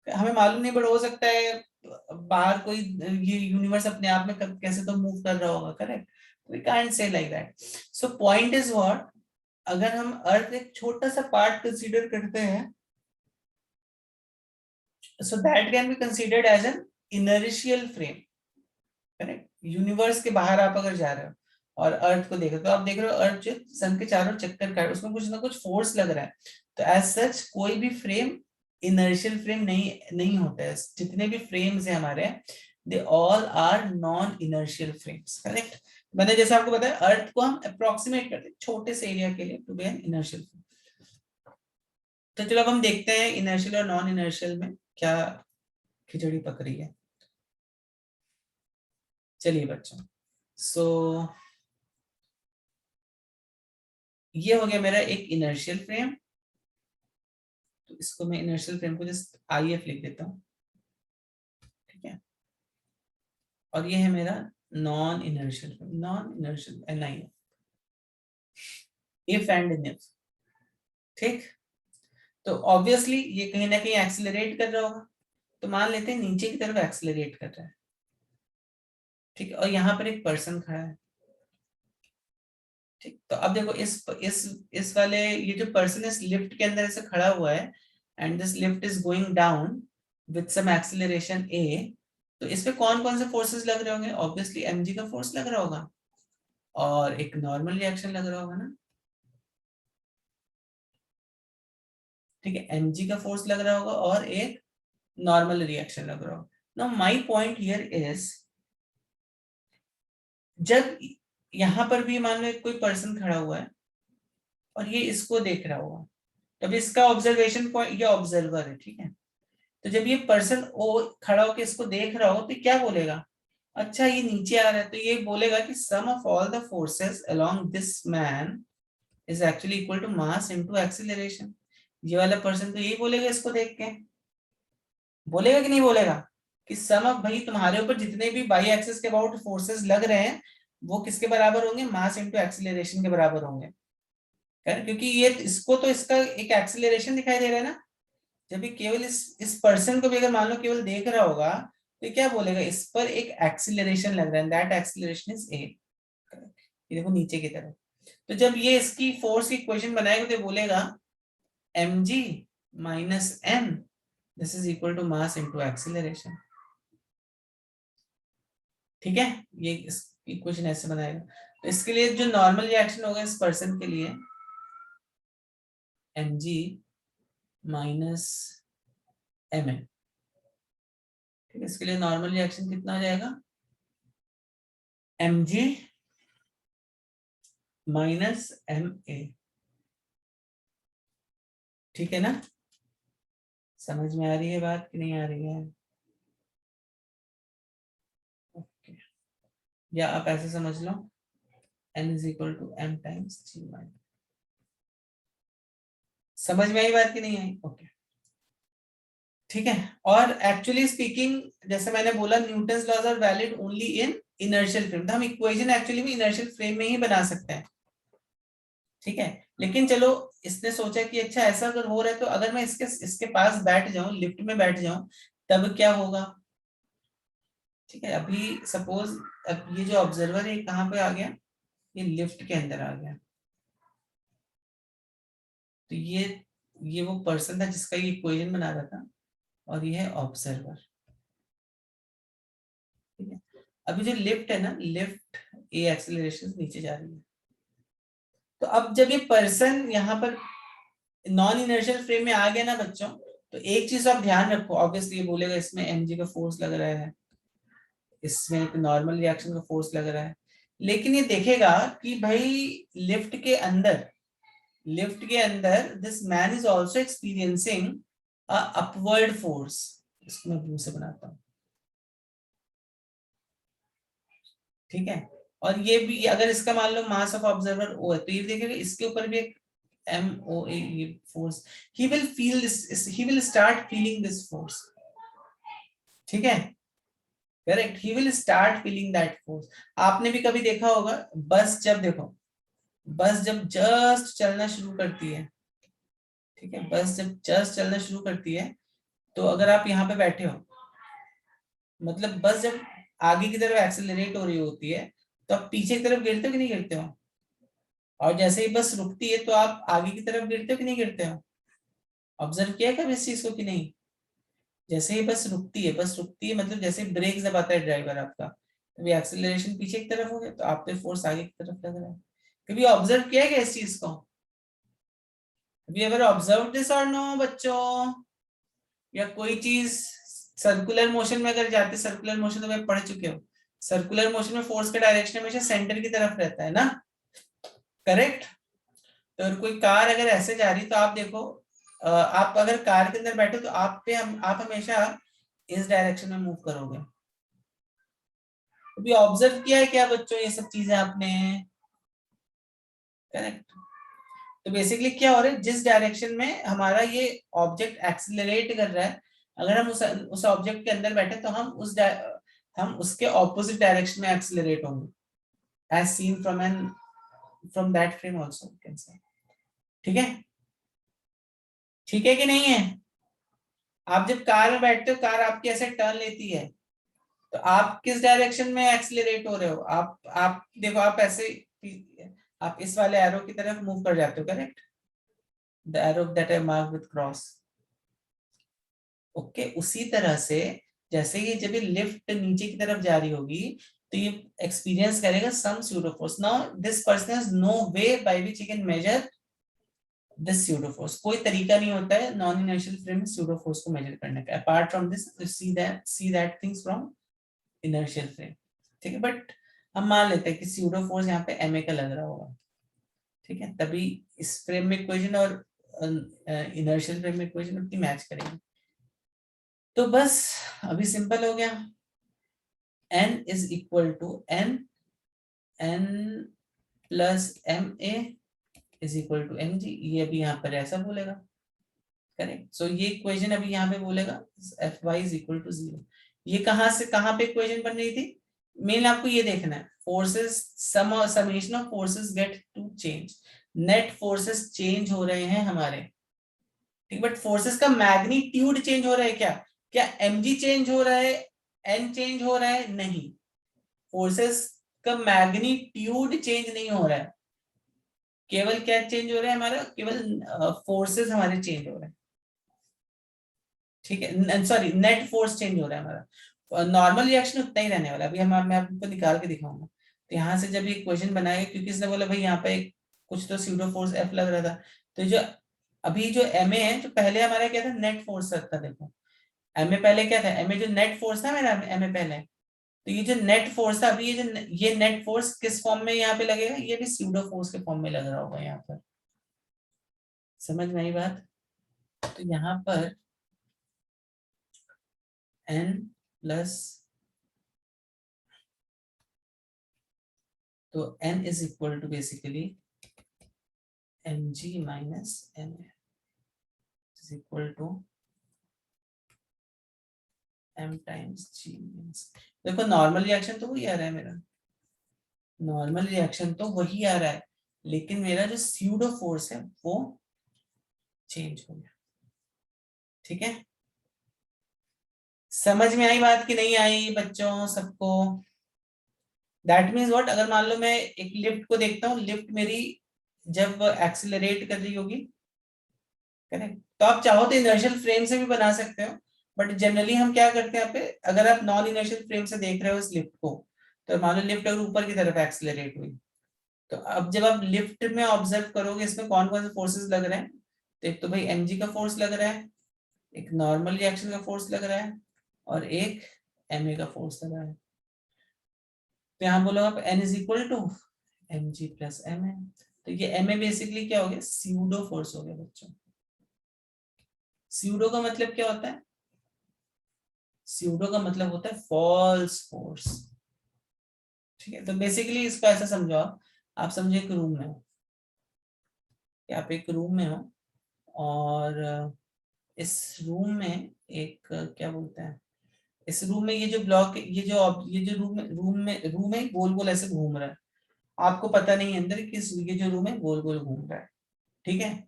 हमें मालूम नहीं, बट हो सकता है बाहर कोई ये यूनिवर्स अपने आप में कैसे तो मूव कर रहा होगा। Correct, we can't say like that. So point is what, अगर हम अर्थ एक छोटा सा पार्ट कंसीडर करते हैं, so that can be considered as an inertial frame. Correct, universe के बाहर आप अगर जा रहे हो और अर्थ को देख रहे हो, तो आप देख रहे हो अर्थ जो सन के चारों चक्कर काट, उसमें कुछ ना कुछ फोर्स लग रहा है। तो एज सच कोई भी फ्रेम इनर्शियल फ्रेम नहीं होता है। जितने भी फ्रेम्स हैं हमारे, they all are non inertial frames. Correct, मैंने जैसे आपको बताया अर्थ को हम अप्रोक्सीमेट करते हैं छोटे से एरिया के लिए to be an inertial frame. तो चलो अब हम देखते हैं इनर्शियल और नॉन इनर्शियल में क्या खिचड़ी पक रही है। चलिए बच्चों, सो ये हो गया मेरा एक इनर्शियल फ्रेम। तो इसको मैं इनर्शियल फ्रेम को जस्ट IF लिख देता हूँ, ठीक है। और ये है मेरा non inertial frame, non inertial NIF, if and if. ठीक, तो ऑब्वियसली ये कहीं ना कहीं एक्सेलरेट कर रहा होगा, तो मान लेते हैं नीचे की तरफ एक्सेलरेट कर रहा है। ठीक है, और यहाँ पर एक पर्सन खड़ा है। ठीक, तो अब देखो इस वाले ये जो पर्सन इस लिफ्ट के अंदर ऐसे खड़ा हुआ है, and this lift is going down with some acceleration A। तो इस पे कौन कौन से फोर्सेस लग रहे होंगे? ऑब्वियसली mg का फोर्स लग रहा होगा, और एक नॉर्मल रिएक्शन लग रहा होगा ना। ठीक है, mg का फोर्स लग रहा होगा और एक नॉर्मल रिएक्शन लग रहा होगा। Now my point here is, जब यहां पर भी मान लो कोई पर्सन खड़ा हुआ है और ये इसको देख रहा होगा, तब इसका ऑब्जर्वेशन पॉइंट, ये ऑब्जर्वर है, ठीक है। तो जब ये पर्सन ओ खड़ा होकर इसको देख रहा हो तो क्या बोलेगा? अच्छा ये नीचे आ रहा है, तो ये बोलेगा कि sum of all the forces along this man is actually equal to mass into acceleration. ये वाला पर्सन तो यही बोलेगा इसको देख के, बोलेगा कि नहीं बोलेगा? कि सम ऑफ, भाई तुम्हारे ऊपर जितने भी बाई एक्सिस के अबाउट फोर्सेस लग रहे हैं वो किसके बराबर होंगे? मास इनटू एक्सीलरेशन के बराबर होंगे। क्योंकि ये इसको तो इसका एक एक्सीलरेशन दिखाई दे रहा है ना। जब ये केवल इस पर्सन को भी अगर मान लो केवल देख रहा होगा, तो क्या बोलेगा? इस पर एक एक्सीलरेशन लग रहा है, दैट एक्सीलरेशन इज A। ये देखो नीचे की तरफ। तो जब ये इसकी फोर्स की इक्वेशन बनाएगा तो बोलेगा mg minus m, this is equal to mass into acceleration. ठीक है, ये इक्वेशन ऐसे बनाएगा। तो इसके लिए जो नॉर्मल रिएक्शन होगा इस पर्सन के लिए, mg माइनस mn। ठीक है, इसके लिए नॉर्मल रिएक्शन कितना हो जाएगा? mg minus ma। ठीक है ना, समझ में आ रही है बात कि नहीं आ रही है? ओके, या आप ऐसे समझ लो n is equal to m times g minus. समझ में आई बात कि नहीं आई? ओके, ठीक है। और एक्चुअली स्पीकिंग, जैसे मैंने बोला Newton's laws are valid only in inertial frame, तो हम इक्वेशन एक्चुअली में इनर्शियल फ्रेम में ही बना सकते हैं। ठीक है, लेकिन चलो इसने सोचा कि अच्छा ऐसा अगर हो रहा है तो अगर मैं इसके पास बैठ जाऊं, लिफ्ट में बैठ जाऊं, तब क्या होगा? ठीक है, अभी सपोज अब ये जो ऑब्जर्वर है कहाँ पे आ गया? ये लिफ्ट के अंदर आ गया। तो ये वो पर्सन था जिसका ये इक्वेशन बना रहा था, और ये है ऑब्जर्वर। ठीक है, अभी जो लिफ्ट है ना, लिफ्ट ए एक्सेलरेशन नीचे जा रही है। तो अब जब ये पर्सन यहाँ पर नॉन इनर्शियल फ्रेम में आ गया ना बच्चों, तो एक चीज आप ध्यान रखो, ऑब्वियसली ये बोलेगा इसमें mg का फोर्स लग रहा है, इसमें एक नॉर्मल रिएक्शन का फोर्स लग रहा है, लेकिन ये देखेगा कि भाई लिफ्ट के अंदर this man is also experiencing upward force. इसको मैं ब्लू से बनाता हूँ, ठीक है। और ये भी अगर इसका मान लो मास ऑफ ऑब्जर्वर ओ है, तो ये देखेगा इसके ऊपर भी एक MOA ये force, he will start feeling this force, ठीक है, correct, he will start feeling that force. आपने भी कभी देखा होगा बस जब देखो, बस जब जस्ट चलना शुरू करती है, ठीक है, बस जब जस्ट चलना शुरू करती है, तो अगर आप यहाँ पे बैठे हो, मतलब बस जब आगे की तरफ एक्सेलरेट हो रही होती है, तो आप पीछे की तरफ गिरते हो कि नहीं गिरते हो, और जैसे ही बस रुकती है तो आप आगे की तरफ गिरते हो कि नहीं गिरते हो। ऑब्जर्व किया कभी इस चीज को कि नहीं। जैसे ही बस रुकती है, मतलब जैसे ब्रेक दबाता है ड्राइवर आपका, तो एक्सेलरेशन पीछे की तरफ हो गया, तो आप पे फोर्स आगे की तरफ लग रहा है। कभी ऑब्जर्व किया क्या इस चीज को, कभी एवर ऑब्जर्व दिस और नो बच्चों। या कोई चीज सर्कुलर मोशन में अगर जाती है, सर्कुलर मोशन तो मैं पढ़ चुके हो, सर्कुलर मोशन में फोर्स का डायरेक्शन हमेशा सेंटर की तरफ रहता है ना, करेक्ट। तो अगर कोई कार अगर ऐसे जा रही तो आप देखो, आप अगर कार के अंदर बैठे तो आप हमेशा इस डायरेक्शन में मूव करोगे। अभी ऑब्जर्व किया है क्या बच्चों ये सब चीजें आपने, करेक्ट। तो बेसिकली क्या हो रहा है, जिस डायरेक्शन में हमारा ये ऑब्जेक्ट एक्सीलरेट कर रहा है, अगर हम उस ऑब्जेक्ट के अंदर बैठे तो हम उसके ऑपोजिट डायरेक्शन में एक्सीलरेट होंगे, as seen from that frame also can say, ठीक है, ठीक है कि नहीं है। आप जब कार में बैठते हो, कार आपकी ऐसे टर्न लेती है, तो आप किस डायरेक्शन में एक्सीलरेट हो रहे हो, आप देखो, आप ऐसे आप इस वाले एरो की तरफ मूव कर जाते हो, correct, the arrow that I mark with cross, okay. उसी तरह से जैसे ही जब ये लिफ्ट नीचे की तरफ जा रही होगी, तो ये एक्सपीरियंस करेगा some pseudo force. Now this person has no way by which he can measure this pseudo force. कोई तरीका नहीं होता है नॉन इनर्शियल फ्रेम में स्यूडो फोर्स को मेजर करने का, apart from this see that things from inertial frame, ठीक है। बट हम मान लेते हैं कि स्यूडो फोर्स यहाँ पे MA का लग रहा होगा, ठीक है, तभी इस फ्रेम में इक्वेशन और इनर्शियल फ्रेम में इक्वेशन उतनी मैच करेंगे। तो बस अभी सिंपल हो गया, n is equal to n plus MA is equal to mg, ये अभी यहाँ पर ऐसा बोलेगा, करेक्ट। सो ये इक्वेशन अभी यहाँ पे बोलेगा Fy इज इक्वल टू 0। ये कहाँ से कहाँ पे इक्वेशन बन रही थी, मेन आपको ये देखना है, forces summation of forces get to change, net forces change हो रहे हैं हमारे, ठीक, बट फोर्सेस का मैग्नीट्यूड चेंज हो रहा है क्या, क्या mg चेंज हो रहा है, n चेंज हो रहा है, नहीं, फोर्सेस का मैग्नीट्यूड चेंज नहीं हो रहा है, केवल क्या चेंज हो रहा है हमारा, केवल फोर्सेस हमारे चेंज हो रहे हैं, ठीक है, सॉरी नेट फोर्स चेंज हो रहा है हमारा, नॉर्मल रिएक्शन उतना ही रहने वाला। अभी मैं आपको निकाल के दिखाऊंगा। तो यहाँ से जब ये क्वेश्चन बनाया, क्योंकि इसने बोला भाई यहाँ पे कुछ तो स्यूडो फोर्स F लग रहा था, तो जो अभी जो MA है, जो पहले हमारा क्या था, नेट फोर्स था, देखो MA पहले क्या था, MA जो नेट फोर्स था मेरा MA पहले, तो ये जो नेट फोर्स था, अभी ये नेट फोर्स किस फॉर्म में यहाँ पे लगेगा, ये भी स्यूडो फोर्स के फॉर्म में लग रहा होगा यहाँ पर, समझ में आई बात। तो यहाँ पर n प्लस, तो n is equal to basically mg minus ma is equal to m times g। देखो नॉर्मल रिएक्शन तो वही आ रहा है मेरा, नॉर्मल रिएक्शन तो वही आ रहा है, लेकिन मेरा जो स्यूडो फोर्स है वो चेंज हो गया, ठीक है। समझ में आई बात कि नहीं आई बच्चों सबको। दैट मीन्स व्हाट, अगर मान लो मैं एक लिफ्ट को देखता हूँ, लिफ्ट मेरी जब एक्सिलरेट कर रही होगी, करेक्ट, तो आप चाहो तो इनर्शियल फ्रेम से भी बना सकते हो, बट जनरली हम क्या करते हैं यहाँ पे, अगर आप नॉन इनर्शियल फ्रेम से देख रहे हो इस लिफ्ट को, तो मान लो लिफ्ट अगर ऊपर की तरफ एक्सिलरेट हुई, तो अब जब आप लिफ्ट में ऑब्जर्व करोगे इसमें कौन कौन से फोर्सेस लग रहे हैं, तो एक तो भाई mg का फोर्स लग रहा है, एक नॉर्मल रिएक्शन का फोर्स लग रहा है और एक ma का फोर्स लग रहा है। तो यहाँ बोलो आप n is equal to mg plus ma। तो ये ma बेसिकली क्या हो गया, स्यूडो फोर्स हो गया बच्चों। स्यूडो का मतलब क्या होता है, स्यूडो का मतलब होता है फॉल्स फोर्स। ठीक है, तो बेसिकली इसको ऐसा समझो, आप समझो एक रूम में हो, कि आप एक रूम में हो और इस रूम में एक क्या बोलते हैं, इस रूम में ये जो ब्लॉक, ये जो रूम है गोल गोल ऐसे घूम रहा है। आपको पता नहीं है अंदर कि ये जो रूम है गोल गोल घूम रहा है। ठीक है,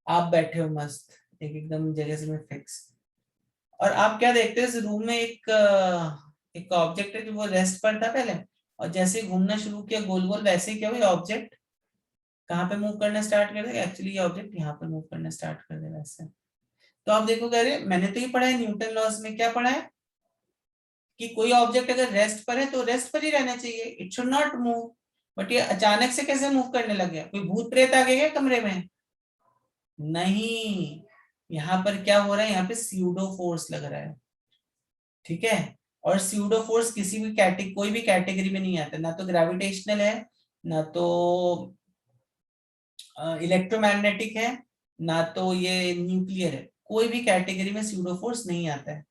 आप बैठे हो मस्त एकदम जगह से में फिक्स, और आप क्या देखते हो, इस रूम में एक ऑब्जेक्ट है जो वो रेस्ट पर था पहले, और जैसे ही घूमना शुरू किया गोल गोल, वैसे ही क्या हुआ, ऑब्जेक्ट कहाँ पे मूव करना स्टार्ट कर देगा, एक्चुअली ये ऑब्जेक्ट यहाँ पे मूव करना स्टार्ट कर देगा ऐसे। तो आप देखो, कह रहे मैंने तो ये पढ़ा है न्यूटन लॉस में, क्या पढ़ा है कि कोई ऑब्जेक्ट अगर रेस्ट पर है तो रेस्ट पर ही रहना चाहिए, it should not move. But ये अचानक से कैसे मूव करने लग गया, कोई भूत प्रेत आ गया क्या कमरे में? नहीं, यहाँ पर क्या हो रहा है, यहाँ पे स्यूडो फोर्स लग रहा है। ठीक है, और स्यूडो फोर्स किसी भी कोई भी कैटेगरी में नहीं आता, ना तो ग्रेविटेशनल है, ना तो इलेक्ट्रोमैग्नेटिक है, ना तो ये न्यूक्लियर है, कोई भी कैटेगरी में स्यूडो फोर्स नहीं आता है।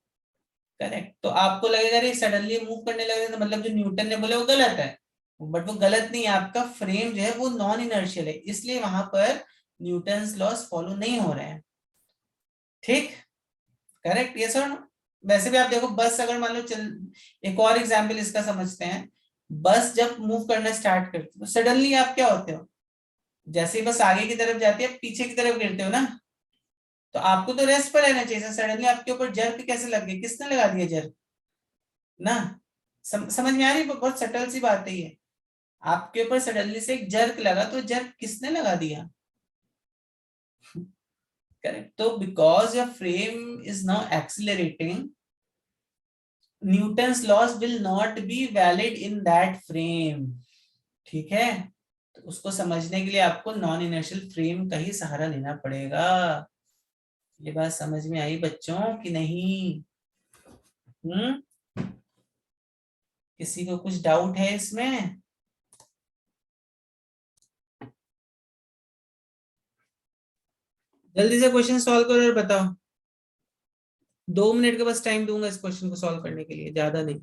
करेक्ट, तो आपको लगेगा रे सडनली मूव करने लगे तो मतलब जो न्यूटन ने बोले वो गलत है, बट वो गलत नहीं है, आपका फ्रेम जो है वो नॉन इनर्शियल है, इसलिए वहां पर न्यूटन्स लॉस फॉलो नहीं हो रहे हैं। ठीक, करेक्ट, ये सर। वैसे भी आप देखो, बस अगर मान लो चल, एक और एग्जांपल इसका समझते हैं, बस जब मूव करना स्टार्ट करती है तो सडनली आप क्या होते हो, जैसे ही बस आगे की तरफ जाती है पीछे की तरफ गिरते हो ना, तो आपको तो रेस्ट पर रहना चाहिए, सडनली आपके ऊपर जर्क कैसे लग गया, किसने लगा दिया जर्क ना? समझ में आ रही, बहुत सटल सी बात है ये। आपके ऊपर सडनली से एक जर्क लगा, तो जर्क किसने लगा दिया? करेक्ट, तो because your frame is now accelerating, Newton's loss will not be valid in that frame. ठीक है, तो उसको समझने के लिए आपको नॉन इनर्शियल फ्रेम का ही सहारा लेना पड़ेगा। ये बात समझ में आई बच्चों कि नहीं? हम्म, किसी को कुछ डाउट है इसमें? जल्दी से क्वेश्चन सॉल्व करो और बताओ। 2 मिनट का बस टाइम दूंगा इस क्वेश्चन को सॉल्व करने के लिए, ज्यादा नहीं।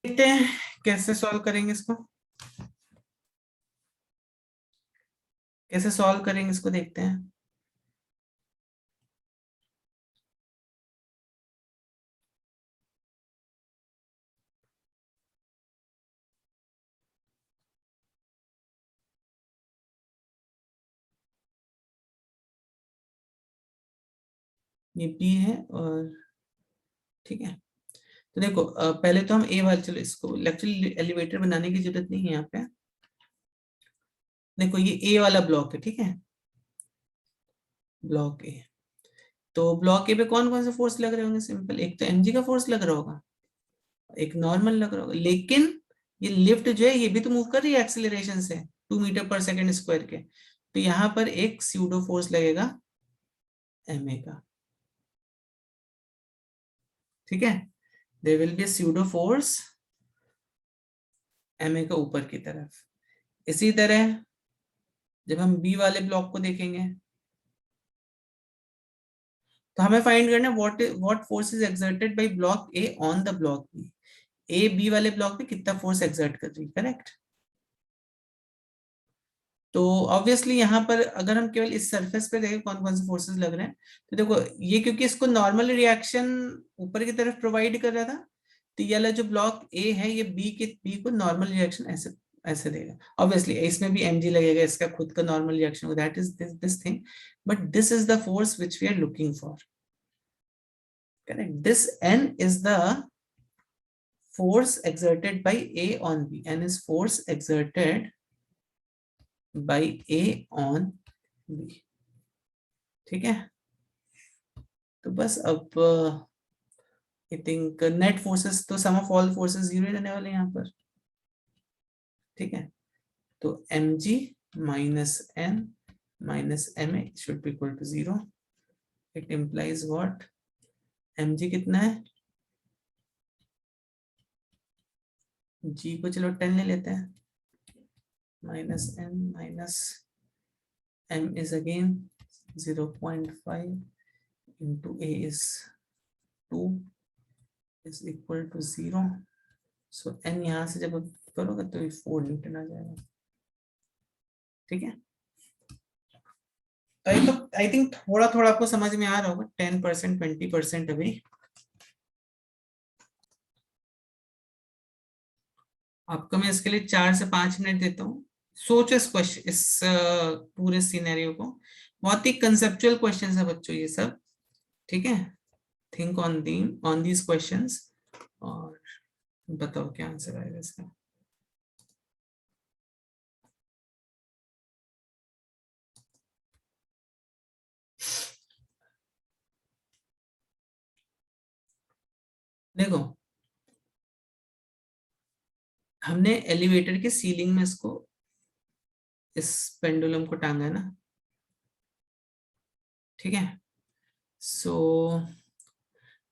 देखते हैं कैसे सॉल्व करेंगे इसको, कैसे सॉल्व करेंगे इसको, देखते हैं। ये बी है और ठीक है, तो देखो पहले तो हम ए वाले, चलो इसको एक्चुअली एलिवेटर बनाने की जरूरत नहीं है यहाँ पे। देखो ये ए वाला ब्लॉक है, ठीक है, ब्लॉक ए। तो ब्लॉक ए पे कौन कौन से फोर्स लग रहे होंगे, सिंपल, एक तो mg का फोर्स लग रहा होगा, एक नॉर्मल लग रहा होगा, लेकिन ये लिफ्ट जो है ये भी तो मूव कर रही है एक्सीलरेशन से 2 मीटर पर सेकेंड स्क्वायर के, तो यहाँ पर एक स्यूडो फोर्स लगेगा ma का। ठीक है, there will be pseudo force ma का ऊपर की तरफ। इसी तरह जब हम बी वाले ब्लॉक को देखेंगे तो हमें फाइंड करना what force is exerted by block A on the block B, A B वाले ब्लॉक पे कितना फोर्स एक्सर्ट कर रही है, करेक्ट। तो ऑब्वियसली यहाँ पर अगर हम केवल इस सरफेस पे देखें कौन कौन से फोर्सेस लग रहे हैं, तो देखो ये क्योंकि इसको नॉर्मल रिएक्शन ऊपर की तरफ प्रोवाइड कर रहा था, तो ये वाला जो ब्लॉक ए है ये बी को नॉर्मल रिएक्शन ऐसे ऐसे देगा। ऑब्वियसली इसमें भी mg लगेगा, इसका खुद का नॉर्मल रिएक्शन होगा, that is this thing, but this is the force which we are looking for, correct. This n is the force exerted by a on b, n is force exerted by a on b। ठीक है, तो बस अब I think net forces तो sum of all forces zero रहने वाले हैं यहाँ पर। ठीक है, तो mg minus n minus ma should be equal to 0। It implies what, mg कितना है, g को चलो 10 ले लेते हैं, minus m minus m is again 0.5 into a is 2 is equal to 0. So n यहाँ से जब करोगे तो ये 4 न्यूटन आ जाएगा। ठीक है, तो आई थिंक थोड़ा थोड़ा आपको समझ में आ रहा होगा, 10% 20% अभी। आपको मैं इसके लिए 4 से 5 मिनट देता हूँ, सोचो इस क्वेश्चन, इस पूरे सिनेरियो को। बहुत ही कंसेप्चुअल क्वेश्चंस है बच्चों ये सब, ठीक है। थिंक ऑन दीज क्वेश्चंस और बताओ क्या आंसर आएगा इसका। देखो, हमने एलिवेटर के सीलिंग में इसको, इस पेंडुलम को टांगा है ना, ठीक है। सो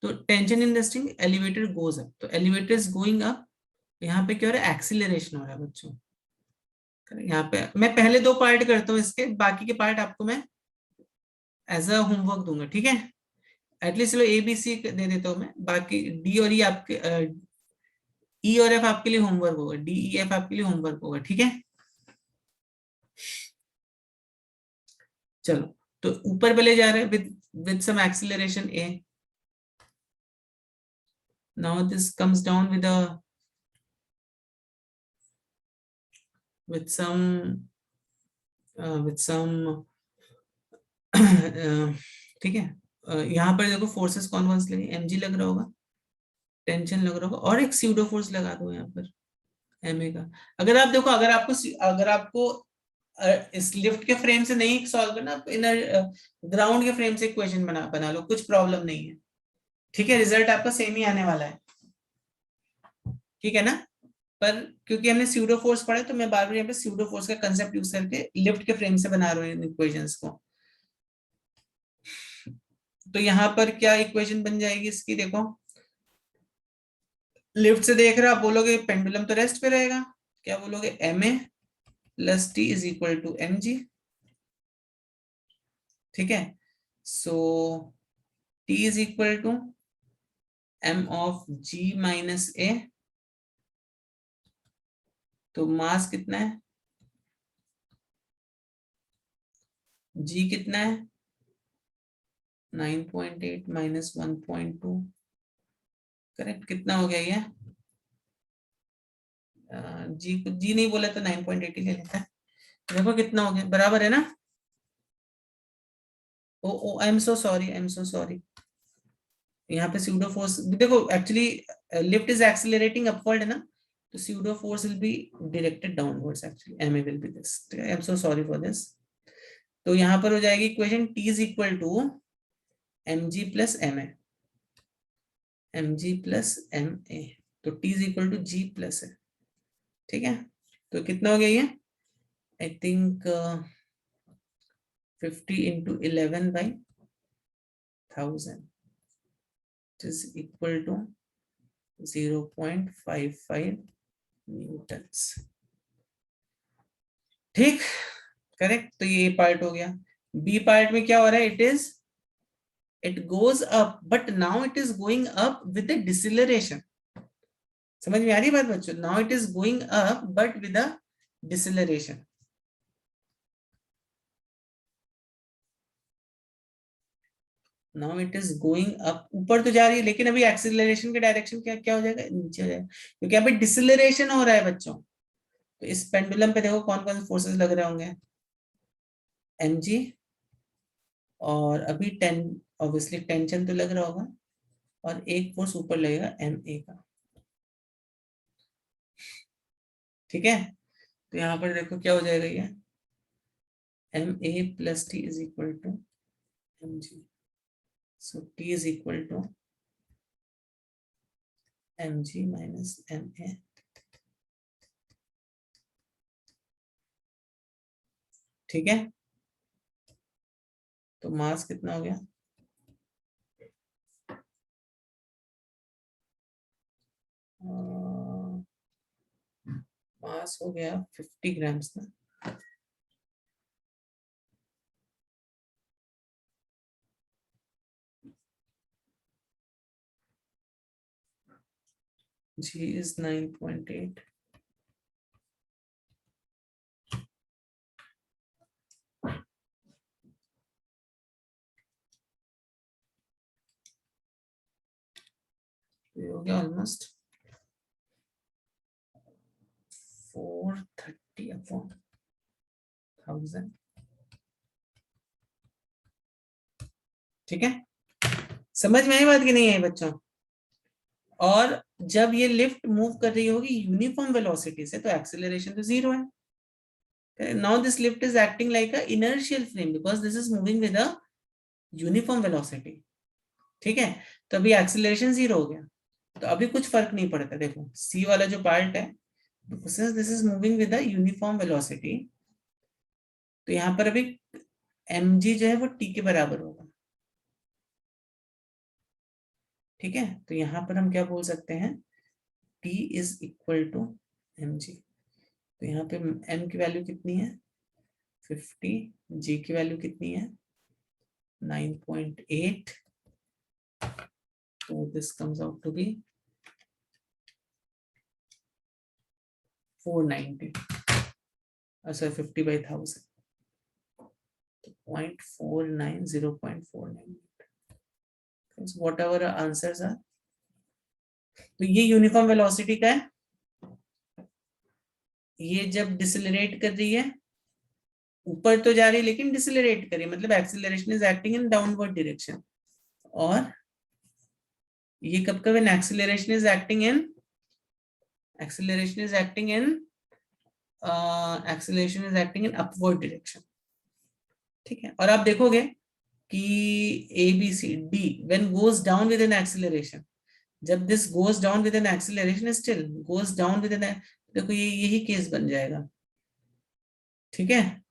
तो tension in resting, elevator goes up, तो एलिवेटर इज गोइंग अप, यहाँ पे क्या हो रहा है, एक्सीलरेशन हो रहा है बच्चों। यहाँ पे मैं पहले 2 पार्ट करता हूँ इसके, बाकी के पार्ट आपको मैं एज अ होमवर्क दूंगा, ठीक है। एटलीस्ट चलो ए बी सी दे देता हूँ मैं, बाकी डी और ई आपके, ई और एफ आपके लिए होमवर्क होगा, डी ई एफ आपके लिए होमवर्क होगा, ठीक है। चलो, तो ऊपर पहले जा रहे हैं with some acceleration a, now this comes down with some ठीक है। यहाँ पर देखो फोर्सेस कौन कौन से लगे, mg लग रहा होगा, टेंशन लग रहा होगा, और एक स्यूडो फोर्स लगा दो यहाँ पर ma का। अगर आप देखो, अगर आपको इस लिफ्ट के फ्रेम से नहीं सॉल्व करना, आप इनर ग्राउंड के फ्रेम से इक्वेशन बना लो, कुछ प्रॉब्लम नहीं है, ठीक है। रिजल्ट आपका सेम ही आने वाला है, ठीक है ना। पर क्योंकि हमने स्यूडो फोर्स पढ़ा तो मैं बार बार यहाँ पे स्यूडो फोर्स का कंसेप्ट यूज करके लिफ्ट के फ्रेम से बना रहा हूँ इन इक्वेशंस को। तो यहाँ पर क्या इक्वेशन बन जाएगी इसकी, देखो, लिफ्ट से देख रहे हो आप, बोलोगे पेंडुलम तो रेस्ट पे रहेगा, क्या बोलोगे, ma plus t is equal to mg, ठीक है। So t is equal to m of g minus a, तो मास कितना है, g कितना है, 9.8 माइनस 1.2, करेक्ट, कितना हो गया ये, जी नहीं बोले तो 9.8 ही ले लेता है, देखो कितना हो गया, बराबर है ना। Oh I am so sorry, I am so sorry, यहाँ पे स्यूडो फोर्स देखो, actually lift is accelerating upward है ना, तो pseudo force will be directed downwards, actually ma will be this, I am so sorry for this. तो यहाँ पर हो जाएगी equation t is equal to mg plus ma, mg plus ma, तो t is equal to g plus है, ठीक है। तो कितना हो गया ये, I think 50 into 11 by 1000 is equal to 0.55 Newton's, ठीक, करेक्ट। तो ये पार्ट हो गया। बी पार्ट में क्या हो रहा है, it goes up, but now it is going up with deceleration, समझ में आ रही बात बच्चों, now it is going up but with deceleration. Now it is going up, ऊपर तो जा रही है, लेकिन अभी एक्सीलरेशन के डायरेक्शन क्या क्या हो जाएगा, नीचे हो जाएगा, क्योंकि अभी डिसिलरेशन हो रहा है बच्चों। तो इस पेंडुलम पे देखो कौन कौन से फोर्सेस लग रहे होंगे, mg, और अभी ऑब्वियसली टेंशन तो लग रहा होगा, और एक फोर्स ऊपर लगेगा ma का, ठीक है। तो यहाँ पर देखो क्या हो जाएगा ये, ma plus t is equal to mg, so t is equal to mg minus ma, ठीक है। तो मास कितना हो गया, मास हो गया 50 ग्राम्स ना, G is 9.8. हो गया ऑलमोस्ट 430/1000। ठीक है, समझ में आई बात कि नहीं आई बच्चों? और जब ये लिफ्ट मूव कर रही होगी यूनिफॉर्म वेलोसिटी से तो एक्सेलरेशन तो 0 है। Now this lift is acting like a inertial frame because this is moving with a uniform velocity. ठीक है, तो अभी एक्सेलरेशन 0 हो गया, तो अभी कुछ फर्क नहीं पड़ता। देखो C वाला जो पार्ट है, since this is moving with a uniform velocity, तो यहाँ पर अभी mg जो है वो t के बराबर होगा। ठीक है, तो यहाँ पर हम क्या बोल सकते हैं, t is equal to mg। तो यहाँ पे m की वैल्यू कितनी है 50, g की वैल्यू कितनी है 9.8, so this comes out to be 490, sorry 50/1000, 0.49, 0.49, whatever our answers are। तो ये यूनिफॉर्म वेलोसिटी का है, ये जब डिसेलरेट कर रही है ऊपर तो जा रही है लेकिन डिसेलरेट कर रही है, मतलब acceleration is acting in downward direction. और ये कब कब इन acceleration is acting in upward direction. ठीक है, और आप देखोगे कि ABCD when goes down with an acceleration, जब this goes down with an acceleration still goes down with an, देखो ये यही केस बन जाएगा। ठीक है,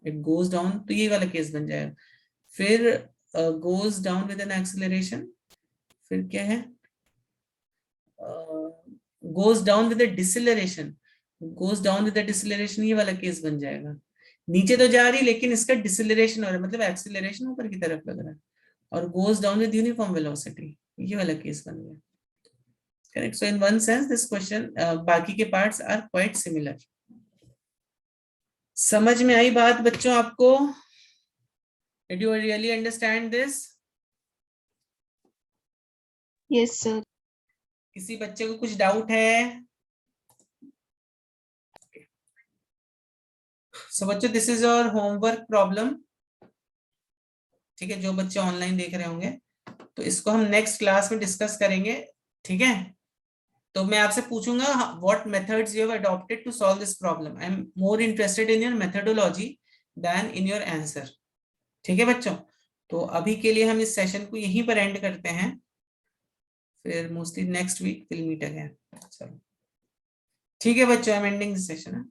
इट गोज डाउन तो ये वाला केस बन जाएगा। फिर goes down with an acceleration, फिर क्या है goes down with deceleration, goes down with deceleration, ये वाला केस बन जाएगा। नीचे तो जा रही लेकिन इसका डिसेलरेशन हो रहा है, मतलब एक्सेलरेशन ऊपर की तरफ लग रहा है। और goes down with uniform velocity, ये वाला केस बन गया। Correct, so in one sense this question, बाकी के पार्ट्स आर क्वाइट सिमिलर। समझ में आई बात बच्चों आपको? Did you really understand this? Yes, sir. किसी बच्चे को कुछ डाउट है? So बच्चों this is your homework problem. ठीक है, जो बच्चे ऑनलाइन देख रहे होंगे तो इसको हम नेक्स्ट क्लास में डिस्कस करेंगे। ठीक है, तो मैं आपसे पूछूंगा what methods you have adopted to solve this problem. I am more interested in your methodology then in your answer. ठीक है बच्चों, तो अभी के लिए हम इस सेशन को यहीं पर एंड करते हैं, फिर mostly next week will meet again. चलो ठीक है बच्चों, I am ending this session.